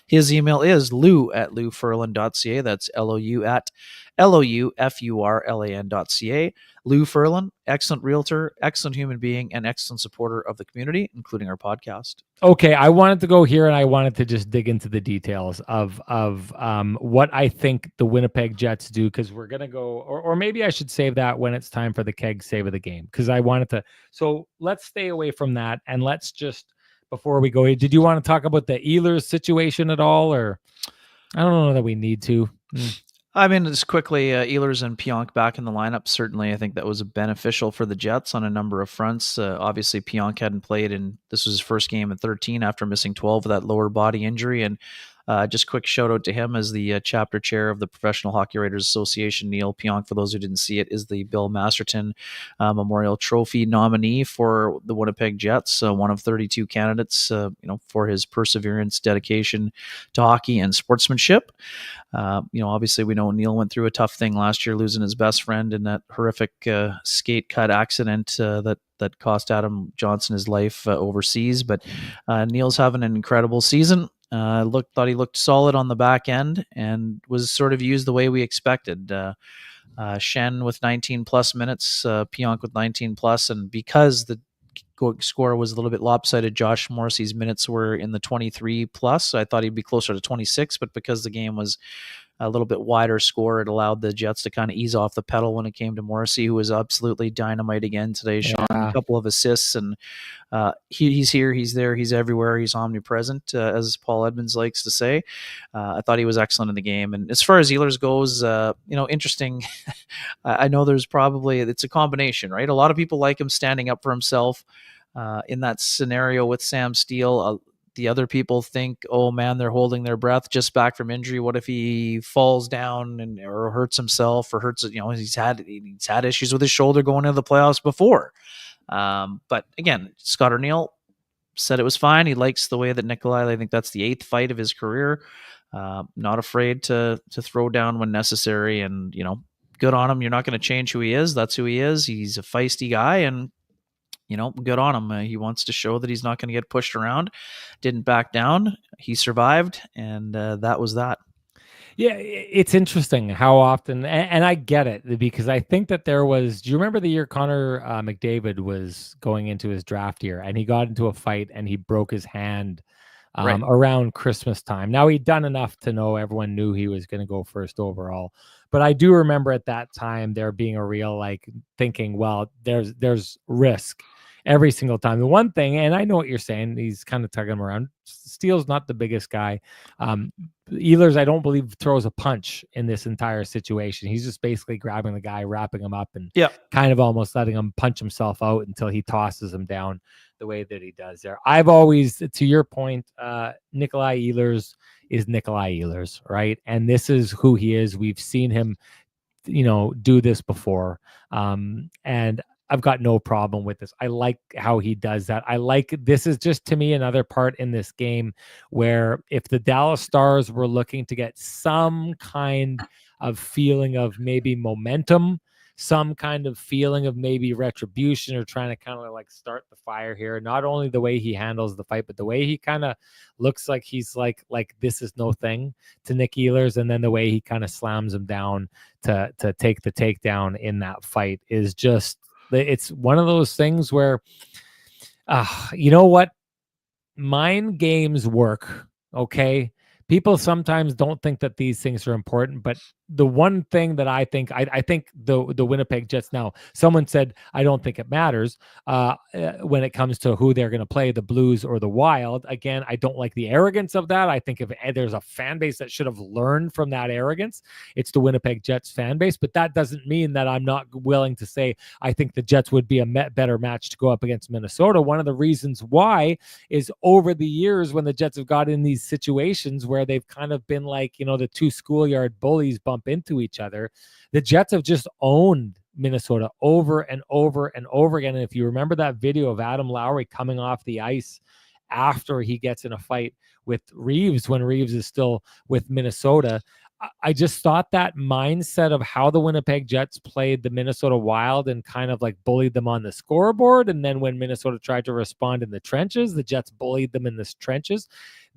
S2: His email is lou@louferlin.ca. That's LOU@LOUFURLAN.ca. Lou Ferlin, excellent realtor, excellent human being, and excellent supporter of the community, including our podcast.
S1: Okay, I wanted to go here, and I wanted to just dig into the details of what I think the Winnipeg Jets do, because we're gonna go, or maybe I should save that when it's time for the keg save of the game, because I wanted to. So let's stay away from that, and let's just, before we go, did you want to talk about the Ehlers situation at all, or I don't know that we need to.
S2: I mean, just quickly, Ehlers and Pionk back in the lineup. Certainly, I think that was beneficial for the Jets on a number of fronts. Obviously, Pionk hadn't played, and this was his first game in 13 after missing 12 with that lower body injury. And just quick shout out to him as the chapter chair of the Professional Hockey Writers Association. Neil Pionk, for those who didn't see it, is the Bill Masterton Memorial Trophy nominee for the Winnipeg Jets, one of 32 candidates, for his perseverance, dedication to hockey and sportsmanship. Obviously we know Neil went through a tough thing last year, losing his best friend in that horrific skate cut accident that cost Adam Johnson his life overseas. But Neil's having an incredible season. Thought he looked solid on the back end and was sort of used the way we expected. Shen with 19 plus minutes, Pionk with 19 plus, and because the score was a little bit lopsided, Josh Morrissey's minutes were in the 23 plus. So I thought he'd be closer to 26, but because the game was a little bit wider score, it allowed the Jets to kind of ease off the pedal when it came to Morrissey, who was absolutely dynamite again today. Sean, a couple of assists, and he's here, he's there, he's everywhere, he's omnipresent, as Paul Edmonds likes to say. I thought he was excellent in the game. And as far as Ehlers goes, interesting. I know it's a combination, right? A lot of people like him standing up for himself. In that scenario with Sam Steele, the other people think, oh man, they're holding their breath, just back from injury. What if he falls down or hurts himself, or hurts? He's had issues with his shoulder going into the playoffs before. But again, Scott O'Neill said it was fine. He likes the way that Nikolai, I think that's the 8th fight of his career. Not afraid to throw down when necessary, and good on him. You're not going to change who he is. That's who he is. He's a feisty guy, and good on him. He wants to show that he's not going to get pushed around. Didn't back down. He survived, and that was that.
S1: Yeah, it's interesting how often, and I get it, because I think that do you remember the year Connor McDavid was going into his draft year, and he got into a fight and he broke his hand around Christmas time. Now, he'd done enough to know everyone knew he was going to go first overall. But I do remember at that time there being a real thinking, well, there's risk. every single time. The one thing, and I know what you're saying, he's kind of tugging him around. Steele's not the biggest guy. Ehlers, I don't believe, throws a punch in this entire situation. He's just basically grabbing the guy, wrapping him up, and kind of almost letting him punch himself out until he tosses him down the way that he does there. I've always, to your point, Nikolai Ehlers is Nikolai Ehlers, right? And this is who he is. We've seen him, do this before. And I've got no problem with this. I like how he does that. This is just, to me, another part in this game where if the Dallas Stars were looking to get some kind of feeling of maybe momentum, some kind of feeling of maybe retribution, or trying to kind of like start the fire here, not only the way he handles the fight, but the way he kind of looks like he's like this is no thing to Nick Ehlers, and then the way he kind of slams him down to take the takedown in that fight is just, it's one of those things where, you know what? Mind games work, okay? People sometimes don't think that these things are important, but the one thing that I think the Winnipeg Jets, now someone said, I don't think it matters when it comes to who they're going to play, the Blues or the Wild. Again, I don't like the arrogance of that. I think if there's a fan base that should have learned from that arrogance, it's the Winnipeg Jets fan base. But that doesn't mean that I'm not willing to say I think the Jets would be a better match to go up against Minnesota. One of the reasons why is over the years when the Jets have got in these situations where they've kind of been like, the two schoolyard bullies bump into each other, the Jets have just owned Minnesota over and over and over again. And if you remember that video of Adam Lowry coming off the ice after he gets in a fight with Reeves, when Reeves is still with Minnesota, I just thought that mindset of how the Winnipeg Jets played the Minnesota Wild and kind of like bullied them on the scoreboard. And then when Minnesota tried to respond in the trenches, the Jets bullied them in the trenches.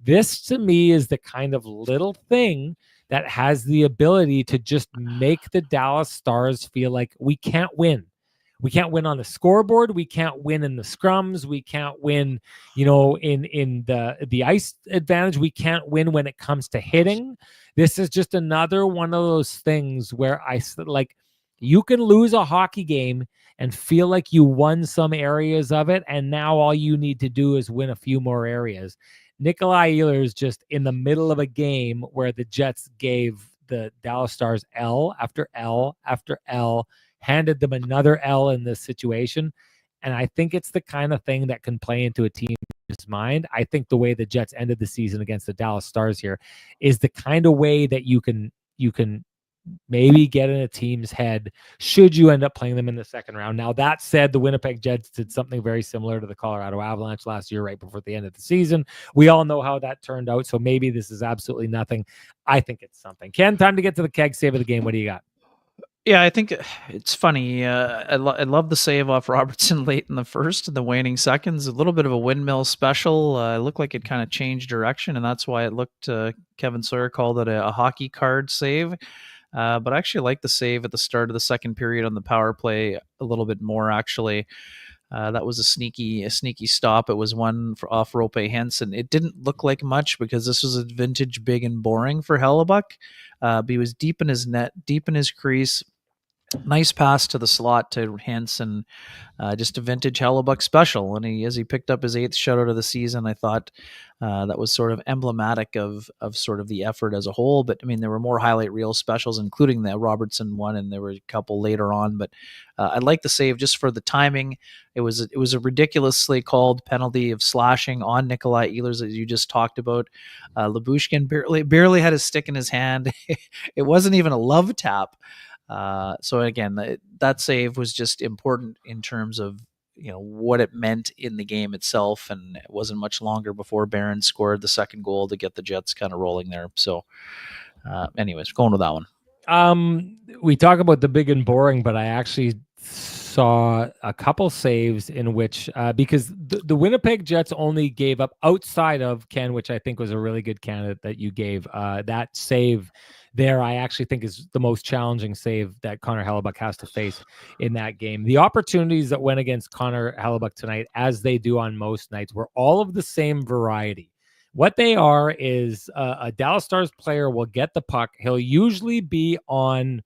S1: This to me is the kind of little thing that has the ability to just make the Dallas Stars feel like we can't win. We can't win on the scoreboard. We can't win in the scrums. We can't win, in the ice advantage. We can't win when it comes to hitting. This is just another one of those things where you can lose a hockey game and feel like you won some areas of it, and now all you need to do is win a few more areas. Nikolai Ehlers just in the middle of a game where the Jets gave the Dallas Stars L after L after L, handed them another L in this situation. And I think it's the kind of thing that can play into a team's mind. I think the way the Jets ended the season against the Dallas Stars here is the kind of way that you can maybe get in a team's head should you end up playing them in the second round. Now, that said, the Winnipeg Jets did something very similar to the Colorado Avalanche last year, right before the end of the season. We all know how that turned out, so maybe this is absolutely nothing. I think it's something. Ken, time to get to the keg save of the game. What do you got?
S2: Yeah, I think it's funny. I love the save off Robertson late in the first, in the waning seconds. A little bit of a windmill special. It looked like it kind of changed direction, and that's why it looked, Kevin Sawyer called it a hockey card save. But I actually like the save at the start of the second period on the power play a little bit more, actually. That was a sneaky stop. It was one off Rope Henson. It didn't look like much because this was a vintage big and boring for Hellebuyck. But he was deep in his net, deep in his crease. Nice pass to the slot to Henson. Just a vintage Hellebuyck special. And as he picked up his 8th shutout of the season, I thought that was sort of emblematic of sort of the effort as a whole. But I mean, there were more highlight reel specials, including the Robertson one, and there were a couple later on. But I like the save just for the timing. It was a ridiculously called penalty of slashing on Nikolai Ehlers, as you just talked about. Lyubushkin barely had his stick in his hand. It wasn't even a love tap. So again, that save was just important in terms of what it meant in the game itself, and it wasn't much longer before Barron scored the second goal to get the Jets kind of rolling there. So, anyways, going with that one.
S1: We talk about the big and boring, but I actually saw a couple saves in which because the Winnipeg Jets only gave up, outside of Ken, which I think was a really good candidate that you gave, that save there, I actually think is the most challenging save that Connor Hellebuyck has to face in that game. The opportunities that went against Connor Hellebuyck tonight, as they do on most nights, were all of the same variety. What they are is a Dallas Stars player will get the puck. He'll usually be on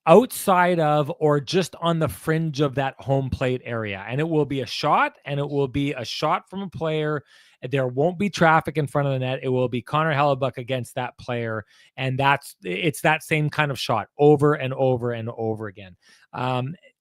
S1: outside of or just on the fringe of that home plate area. And it will be a shot, and it will be a shot from a player. There won't be traffic in front of the net. It will be Connor Hellebuyck against that player. And it's that same kind of shot over and over and over again.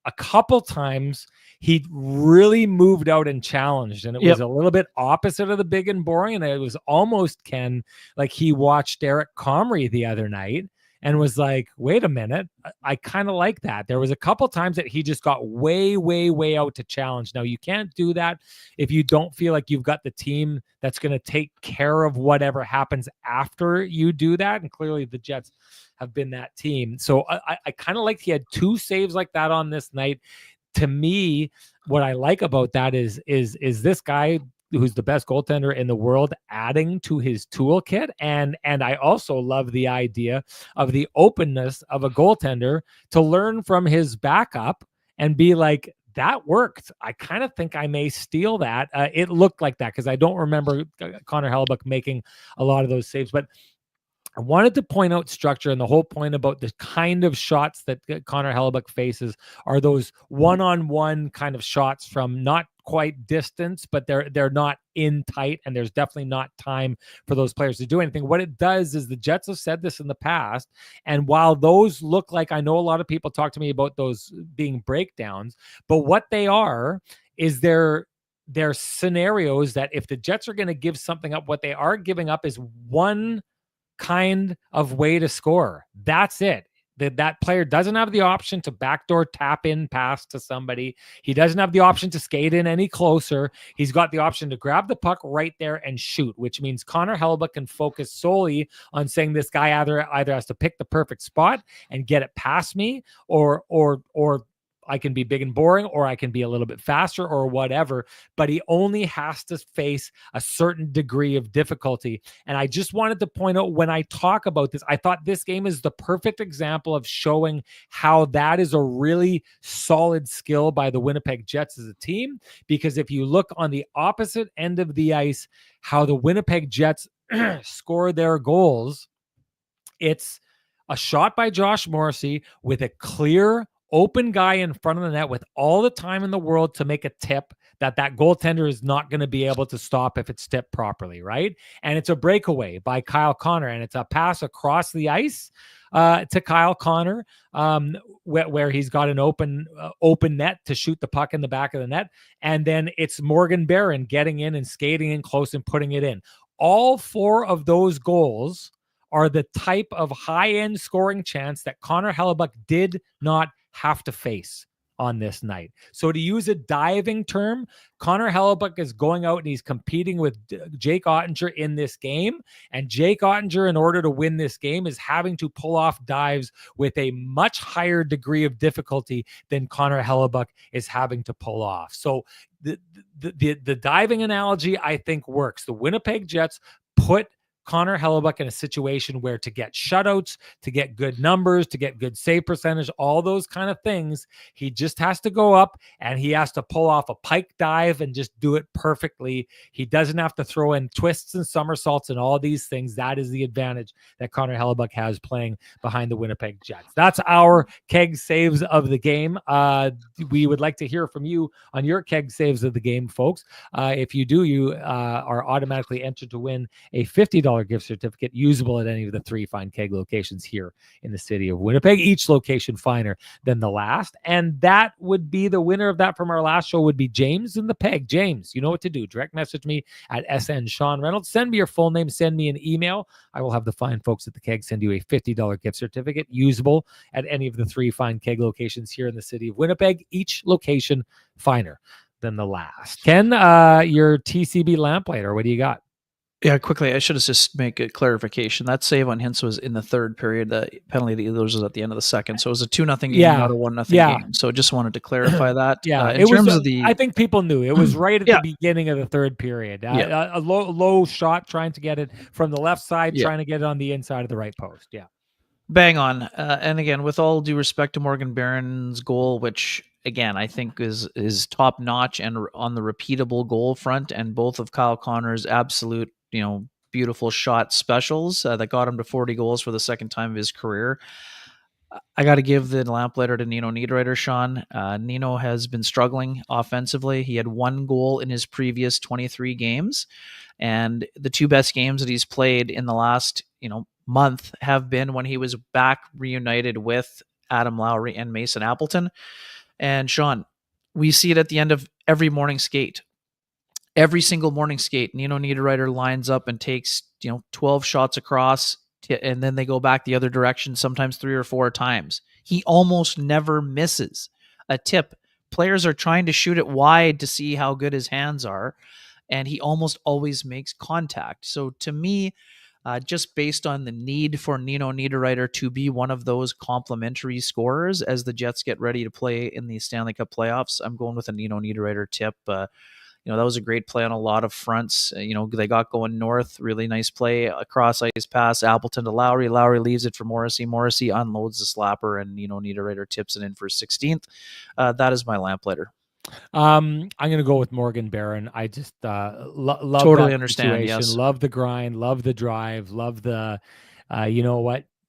S1: A couple times he really moved out and challenged, and it was a little bit opposite of the big and boring. And it was almost, Ken, like he watched Eric Comrie the other night and was like, wait a minute, I kind of like that. There was a couple times that he just got way, way, way out to challenge. Now, you can't do that if you don't feel like you've got the team that's going to take care of whatever happens after you do that. And clearly the Jets have been that team. So I kind of like he had 2 saves like that on this night. To me, what I like about that is this guy who's the best goaltender in the world adding to his toolkit. And I also love the idea of the openness of a goaltender to learn from his backup and be like, that worked. I kind of think I may steal that. It looked like that because I don't remember Connor Hellebuyck making a lot of those saves, but I wanted to point out structure, and the whole point about the kind of shots that Connor Hellebuyck faces are those one-on-one kind of shots from not quite distance, but they're not in tight, and there's definitely not time for those players to do anything. What it does is, the Jets have said this in the past, and while those look like, I know a lot of people talk to me about those being breakdowns, but what they are is they're scenarios that if the Jets are going to give something up, what they are giving up is one kind of way to score. That's it. That player doesn't have the option to backdoor tap in pass to somebody. He doesn't have the option to skate in any closer. He's got the option to grab the puck right there and shoot, which means Connor Hellebuyck can focus solely on saying this guy either has to pick the perfect spot and get it past me, or I can be big and boring, or I can be a little bit faster, or whatever, but he only has to face a certain degree of difficulty. And I just wanted to point out, when I talk about this, I thought this game is the perfect example of showing how that is a really solid skill by the Winnipeg Jets as a team. Because if you look on the opposite end of the ice, how the Winnipeg Jets score their goals, it's a shot by Josh Morrissey with a clear open guy in front of the net with all the time in the world to make a tip that goaltender is not going to be able to stop if it's tipped properly, right? And it's a breakaway by Kyle Connor, and it's a pass across the ice to Kyle Connor, where he's got an open net to shoot the puck in the back of the net. And then it's Morgan Barron getting in and skating in close and putting it in. All 4 of those goals are the type of high-end scoring chance that Connor Hellebuyck did not have to face on this night. So to use a diving term, Connor Hellebuyck is going out and he's competing with Jake Ottinger in this game. And Jake Ottinger, in order to win this game, is having to pull off dives with a much higher degree of difficulty than Connor Hellebuyck is having to pull off. So the diving analogy, I think, works. The Winnipeg Jets put Connor Hellebuyck in a situation where, to get shutouts, to get good numbers, to get good save percentage, all those kind of things, he just has to go up and he has to pull off a pike dive and just do it perfectly. He doesn't have to throw in twists and somersaults and all these things. That is the advantage that Connor Hellebuyck has playing behind the Winnipeg Jets. That's our keg saves of the game. We would like to hear from you on your keg saves of the game, folks. If you do, you are automatically entered to win a $50 gift certificate usable at any of the 3 Fine Keg locations here in the city of Winnipeg, each location finer than the last. And that would be the winner of that from our last show would be James in the Peg. James, you know what to do. Direct message me at SN Sean Reynolds. Send me your full name. Send me an email. I will have the fine folks at the Keg send you a $50 gift certificate usable at any of the 3 Fine Keg locations here in the city of Winnipeg, each location finer than the last. Ken, your TCB lamplighter, what do you got?
S2: Yeah, quickly, I should have just make a clarification. That save on Hintz was in the 3rd period. The penalty of the Ehlers was at the end of the 2nd. So it was a 2-0 game, not a 1-0 game. So just wanted to clarify that.
S1: In terms of I think people knew it was right at the beginning of the 3rd period. A low shot, trying to get it from the left side, trying to get it on the inside of the right post. Yeah.
S2: Bang on. And again, with all due respect to Morgan Barron's goal, which again, I think is top notch and on the repeatable goal front, and both of Kyle Connor's absolute, beautiful shot specials that got him to 40 goals for the 2nd time of his career. I got to give the lamplighter to Nino Niederreiter, Sean. Nino has been struggling offensively. He had 1 goal in his previous 23 games, and the 2 best games that he's played in the last month have been when he was back reunited with Adam Lowry and Mason Appleton. And Sean, we see it at the end of every morning skate. Every single morning skate, Nino Niederreiter lines up and takes 12 shots across, and then they go back the other direction, sometimes 3 or 4 times. He almost never misses a tip. Players are trying to shoot it wide to see how good his hands are, and he almost always makes contact. So to me, just based on the need for Nino Niederreiter to be one of those complementary scorers as the Jets get ready to play in the Stanley Cup playoffs, I'm going with a Nino Niederreiter tip. That was a great play on a lot of fronts. They got going north, really nice play, across ice pass, Appleton to Lowry. Lowry leaves it for Morrissey. Morrissey unloads the slapper, and Niederreiter tips it in for 16th. That is my lamplighter.
S1: I'm going to go with Morgan Barron. I just love
S2: totally
S1: that
S2: understand.
S1: Situation.
S2: Yes,
S1: love the grind, love the drive, love the,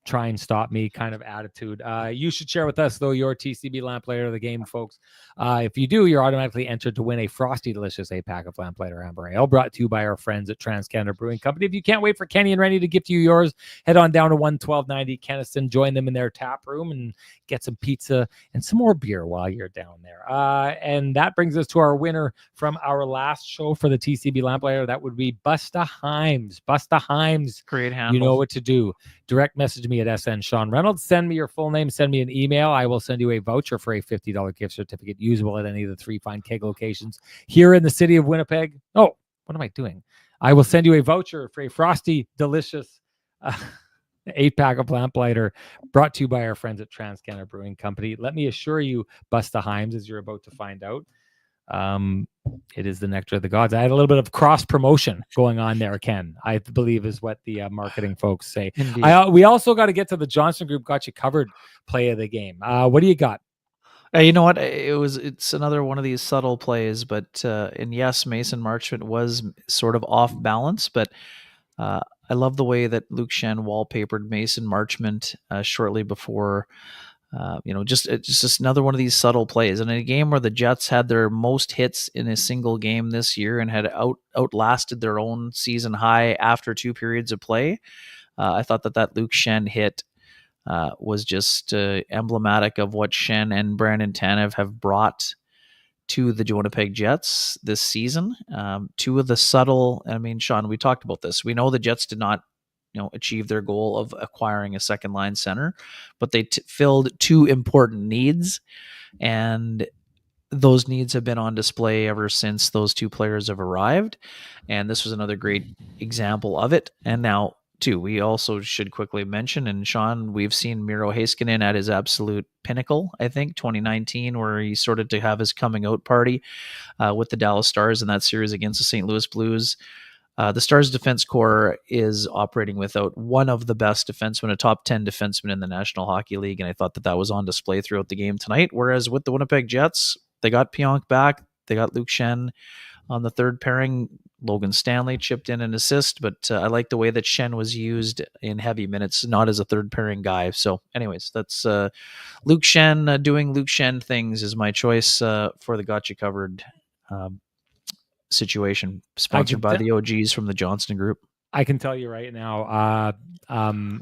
S1: try and stop me kind of attitude. You should share with us, though, your TCB lamplighter of the game, folks. If you do, you're automatically entered to win a frosty, delicious 8-pack of lamplighter amber ale, brought to you by our friends at Trans-Canada Brewing Company. If you can't wait for Kenny and Renny to gift you yours, head on down to 11290 Keniston, join them in their tap room, and get some pizza and some more beer while you're down there. And that brings us to our winner from our last show for the TCB lamplighter. That would be Busta Himes. Busta Himes.
S2: Great handle.
S1: You know what to do. Direct message me at SN Sean Reynolds. Send me your full name. Send me an email. I will send you a voucher for a $50 gift certificate usable at any of the 3 fine keg locations here in the city of Winnipeg. Oh, what am I doing? I will send you a voucher for a frosty, delicious 8-pack of lamplighter brought to you by our friends at Trans-Canada Brewing Company. Let me assure you, Busta Himes, as you're about to find out, it is the nectar of the gods. I had a little bit of cross promotion going on there, Ken, I believe is what the marketing folks say. We also got to get to the Johnson Group got you covered play of the game. What do you got?
S2: You know what? It's another one of these subtle plays, but and yes, Mason Marchment was sort of off balance, but I love the way that Luke Schenn wallpapered Mason Marchment shortly before. Just another one of these subtle plays. And in a game where the Jets had their most hits in a single game this year and had outlasted their own season high after 2 periods of play, I thought that Luke Schenn hit was just emblematic of what Schenn and Brandon Tanev have brought to the Winnipeg Jets this season. 2 of the subtle, Sean, we talked about this. We know the Jets did not achieve their goal of acquiring a second line center, but they filled 2 important needs, and those needs have been on display ever since those 2 players have arrived. And this was another great example of it. And now, too, we also should quickly mention, and Sean, we've seen Miro Heiskanen at his absolute pinnacle, I think, 2019, where he started to have his coming out party with the Dallas Stars in that series against the St. Louis Blues. The Stars defense core is operating without one of the best defensemen, a top 10 defenseman in the National Hockey League, and I thought that was on display throughout the game tonight. Whereas with the Winnipeg Jets, they got Pionk back, they got Luke Schenn on the third pairing. Logan Stanley chipped in an assist, but I like the way that Schenn was used in heavy minutes, not as a third pairing guy. So anyways, that's Luke Schenn doing Luke Schenn things is my choice for the Gotcha Covered situation, sponsored by the OGs from the Johnston Group.
S1: I can tell you right now,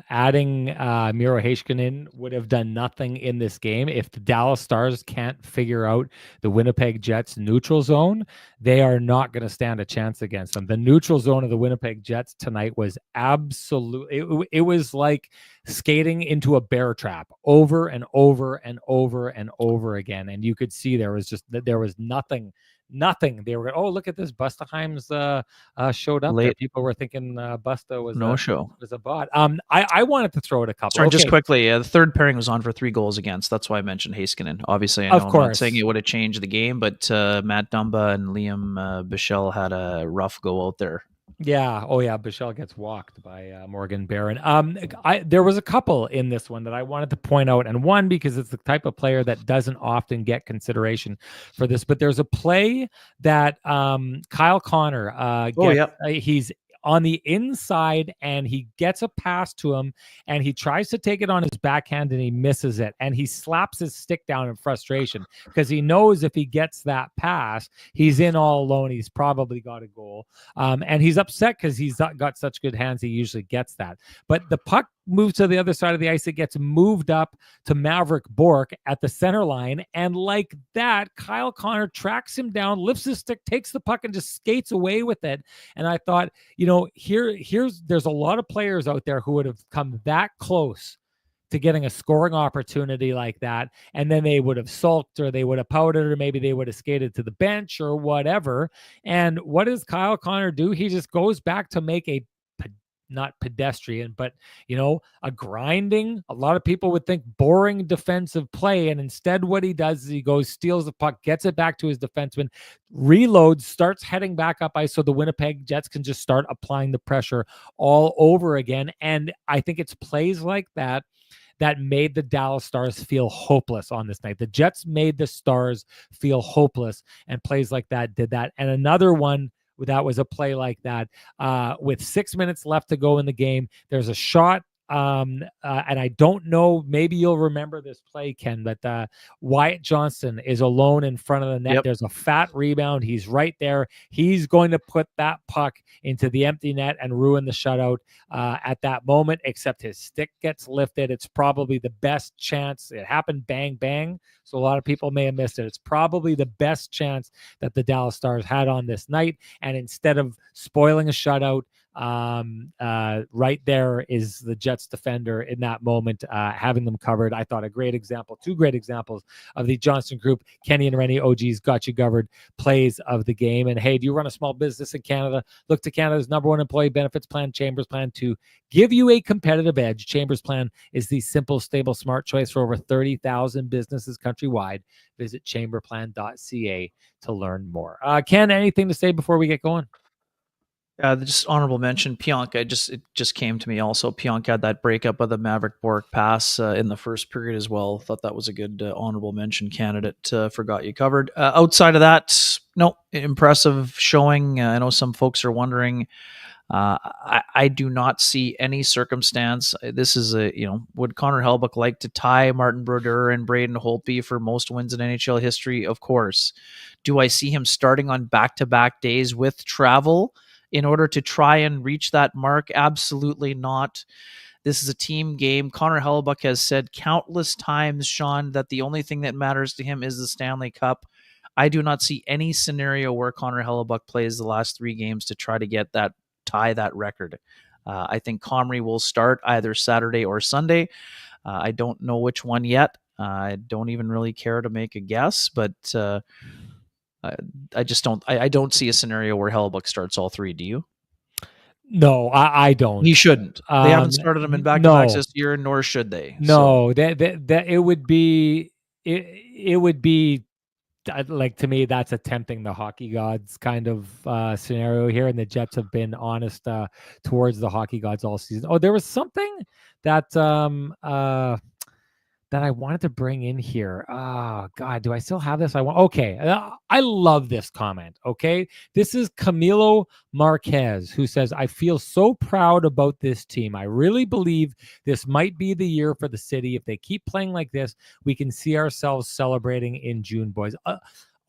S1: adding Miro Heiskanen would have done nothing in this game. If the Dallas Stars can't figure out the Winnipeg Jets neutral zone, they are not going to stand a chance against them. The neutral zone of the Winnipeg Jets tonight was absolutely, it was like skating into a bear trap over and over and over and over again. And you could see there was nothing. They were, oh, look at this. Busta Himes showed up. There. People were thinking Busta was was a bot. I wanted to throw it a couple.
S2: Sorry, just quickly. The third pairing was on for 3 goals against. That's why I mentioned Heiskanen. Obviously, I know I'm not saying it would have changed the game, but Matt Dumba and Liam Bichelle had a rough go out there.
S1: Yeah. Oh, yeah. Bichelle gets walked by Morgan Barron. There was a couple in this one that I wanted to point out, and one because it's the type of player that doesn't often get consideration for this. But there's a play that Kyle Connor gets. He's on the inside, and he gets a pass to him, and he tries to take it on his backhand, and he misses it, and he slaps his stick down in frustration because he knows if he gets that pass, he's in all alone. He's probably got a goal, and he's upset because he's got such good hands. He usually gets that, but the puck moves to the other side of the ice. It gets moved up to Maverick Bourque at the center line, and like that, Kyle Connor tracks him down, lifts his stick, takes the puck, and just skates away with it. And I thought, there's a lot of players out there who would have come that close to getting a scoring opportunity like that, and then they would have sulked, or they would have pouted, or maybe they would have skated to the bench or whatever. And what does Kyle Connor do? He just goes back to make a not pedestrian, but a grinding, a lot of people would think boring defensive play. And instead what he does is he goes, steals the puck, gets it back to his defenseman, reloads, starts heading back up ice so the Winnipeg Jets can just start applying the pressure all over again. And I think it's plays like that made the Dallas Stars feel hopeless on this night. The Jets made the Stars feel hopeless, and plays like that did that. And another one that was a play like that, with 6 minutes left to go in the game. There's a shot, and I don't know, maybe you'll remember this play, Ken, but Wyatt Johnston is alone in front of the net. Yep. There's a fat rebound. He's right there. He's going to put that puck into the empty net and ruin the shutout at that moment, except his stick gets lifted. It's probably the best chance. It happened bang, bang. So a lot of people may have missed it. It's probably the best chance that the Dallas Stars had on this night. And instead of spoiling a shutout, right there is the Jets defender in that moment, having them covered. I thought two great examples of the Johnston Group, Kenny and Renny OGs got you covered plays of the game. And hey, do you run a small business in Canada? Look to Canada's #1 employee benefits plan, Chambers Plan, to give you a competitive edge. Chambers Plan is the simple, stable, smart choice for over 30,000 businesses countrywide. Visit chamberplan.ca to learn more. Ken, anything to say before we get going?
S2: Just honorable mention, Pionk. It just came to me also. Pionk had that breakup of the Maverick Bourque pass in the first period as well. Thought that was a good honorable mention candidate. Forgot you covered. Outside of that, no, impressive showing. I know some folks are wondering. I do not see any circumstance. This is would Connor Hellebuyck like to tie Martin Brodeur and Braden Holtby for most wins in NHL history? Of course. Do I see him starting on back-to-back days with travel in order to try and reach that mark? Absolutely not. This is a team game. Connor Hellebuyck has said countless times, Sean, that the only thing that matters to him is the Stanley Cup. I do not see any scenario where Connor Hellebuyck plays the last 3 games to try to tie that record. I think Comrie will start either Saturday or Sunday. I don't know which one yet. I don't even really care to make a guess, but I just don't. I don't see a scenario where Hellebuyck starts all 3. Do you?
S1: No, I don't.
S2: He shouldn't. They haven't started him in back-to-backs this year, nor should they.
S1: No, so. that it would be like, to me, that's attempting the hockey gods kind of scenario here, and the Jets have been honest towards the hockey gods all season. Oh, there was something that that I wanted to bring in here. Oh God, do I still have this? Okay. I love this comment. Okay. This is Camilo Marquez, who says, I feel so proud about this team. I really believe this might be the year for the city. If they keep playing like this, we can see ourselves celebrating in June, boys.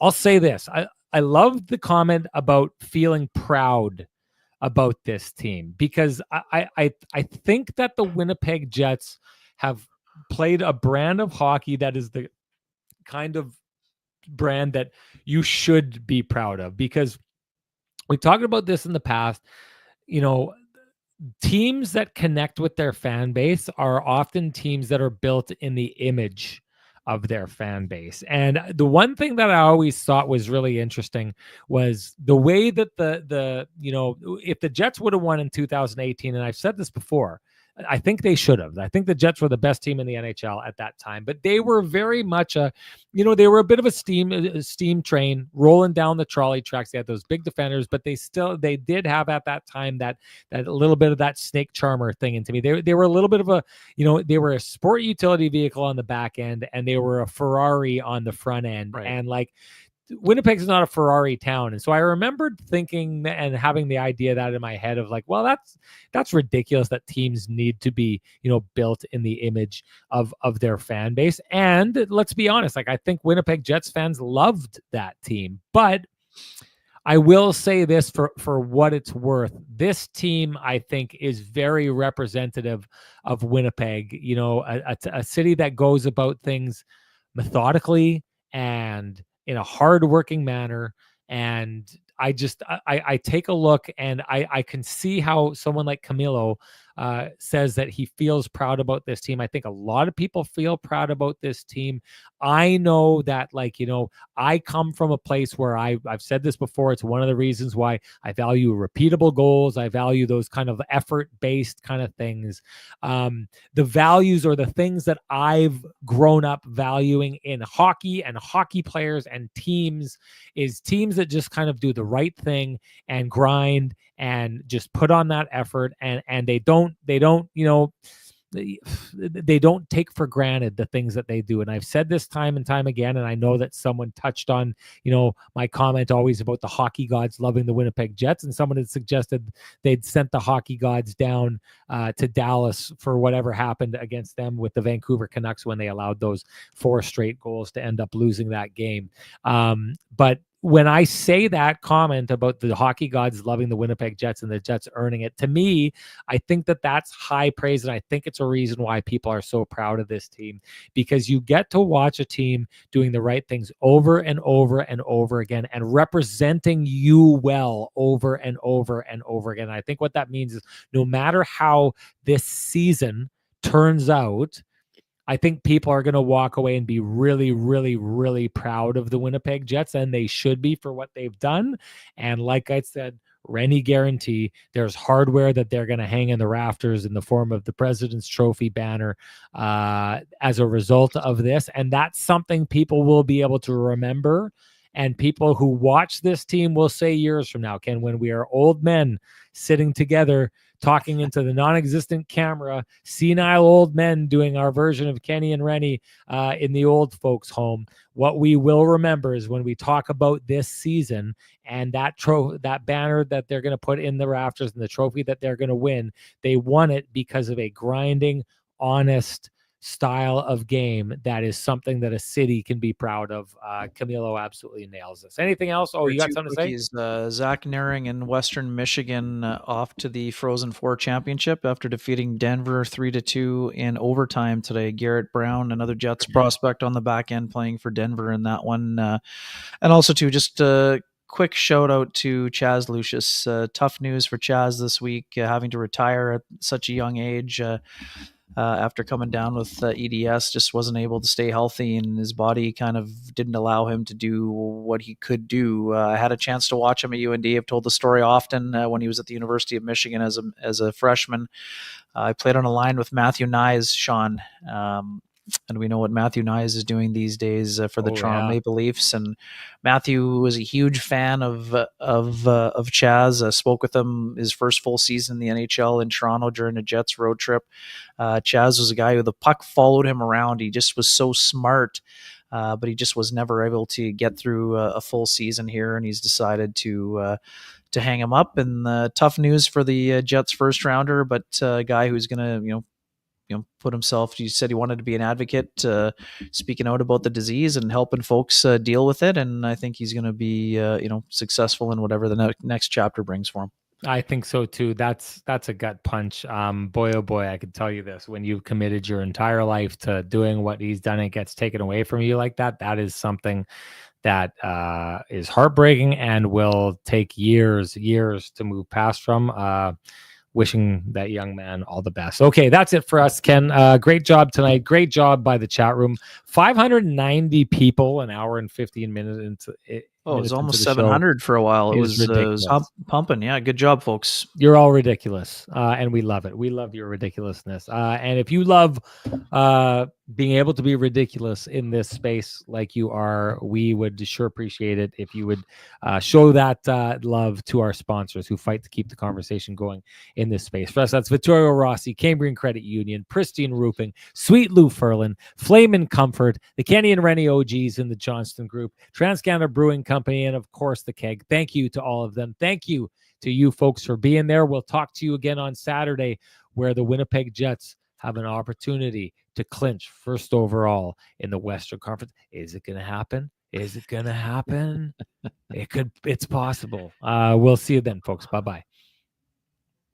S1: I'll say this. I love the comment about feeling proud about this team, because I think that the Winnipeg Jets have played a brand of hockey that is the kind of brand that you should be proud of, because we've talked about this in the past. Teams that connect with their fan base are often teams that are built in the image of their fan base. And the one thing that I always thought was really interesting was the way that if the Jets would have won in 2018, and I've said this before, I think they should have. I think the Jets were the best team in the NHL at that time, but they were very much they were a bit of a steam train rolling down the trolley tracks. They had those big defenders, but they did have at that time that little bit of that snake charmer thing into me. They were a little bit of they were a sport utility vehicle on the back end, and they were a Ferrari on the front end. Right. And Winnipeg's not a Ferrari town. And so I remembered thinking and having the idea that in my head of like, well, that's ridiculous that teams need to be, built in the image of their fan base. And let's be honest, like I think Winnipeg Jets fans loved that team. But I will say this for what it's worth. This team, I think, is very representative of Winnipeg, a city that goes about things methodically and in a hardworking manner. And I take a look and I can see how someone like Camilo says that he feels proud about this team. I think a lot of people feel proud about this team. I know that, I come from a place where I've said this before. It's one of the reasons why I value repeatable goals. I value those kind of effort-based kind of things. The values or the things that I've grown up valuing in hockey and hockey players and teams is teams that just kind of do the right thing and grind and just put on that effort, and they don't take for granted the things that they do. And I've said this time and time again, and I know that someone touched on, my comment always about the hockey gods loving the Winnipeg Jets, and someone had suggested they'd sent the hockey gods down to Dallas for whatever happened against them with the Vancouver Canucks when they allowed those 4 straight goals to end up losing that game. But when I say that comment about the hockey gods loving the Winnipeg Jets and the Jets earning it, to me, I think that that's high praise. And I think it's a reason why people are so proud of this team, because you get to watch a team doing the right things over and over and over again and representing you well over and over and over again. And I think what that means is no matter how this season turns out, I think people are going to walk away and be really, really, really proud of the Winnipeg Jets, and they should be for what they've done. And like I said, Renny guarantee there's hardware that they're going to hang in the rafters in the form of the President's Trophy banner as a result of this. And that's something people will be able to remember. And people who watch this team will say years from now, Ken, when we are old men sitting together talking into the non-existent camera, senile old men doing our version of Kenny and Renny in the old folks' home. What we will remember is when we talk about this season and that banner that they're going to put in the rafters and the trophy that they're going to win, they won it because of a grinding, honest style of game that is something that a city can be proud of. Camilo absolutely nails this. Anything else? Oh, you got something to say?
S2: Zach Naring in Western Michigan off to the Frozen Four championship after defeating Denver 3-2 in overtime today. Garrett Brown, another Jets prospect on the back end, playing for Denver in that one. And also too, just quick shout out to Chaz Lucius. Tough news for Chaz this week, having to retire at such a young age. After coming down with EDS, just wasn't able to stay healthy, and his body kind of didn't allow him to do what he could do. I had a chance to watch him at UND. I've told the story often when he was at the University of Michigan as a freshman. I played on a line with Matthew Nyes, Sean, and we know what Matthew Nyes is doing these days for the Toronto Maple Leafs. And Matthew was a huge fan of Chaz. Spoke with him his first full season in the NHL in Toronto during a Jets road trip. Chaz was a guy who the puck followed him around. He just was so smart, but he just was never able to get through a full season here. And he's decided to hang him up. And tough news for the Jets first rounder, but a guy who's going to, put himself, he said he wanted to be an advocate, speaking out about the disease and helping folks deal with it. And I think he's going to be, successful in whatever the next chapter brings for him.
S1: I think so too. That's a gut punch. Boy, oh boy, I can tell you this: when you've committed your entire life to doing what he's done, and it gets taken away from you like that, that is something that is heartbreaking and will take years to move past from. Wishing that young man all the best. Okay, that's it for us, Ken. Great job tonight. Great job by the chat room. 590 people, an hour and 15 minutes into it.
S2: Oh, it was almost 700 for a while. It was pumping. Yeah, good job, folks.
S1: You're all ridiculous, and we love it. We love your ridiculousness. And if you love being able to be ridiculous in this space like you are, we would sure appreciate it if you would show that love to our sponsors who fight to keep the conversation going in this space. For us, that's Vittorio Rossi, Cambrian Credit Union, Pristine Roofing, Sweet Lou Ferlin, Flame and Comfort, the Kenny and Renny OGs in the Johnston Group, TransCanada Brewing Company, and of course the Keg. Thank you to all of them. Thank you to you folks for being there. We'll talk to you again on Saturday, where the Winnipeg Jets have an opportunity to clinch first overall in the Western Conference. Is it going to happen? Is it going to happen? It's possible. We'll see you then, folks. Bye-bye.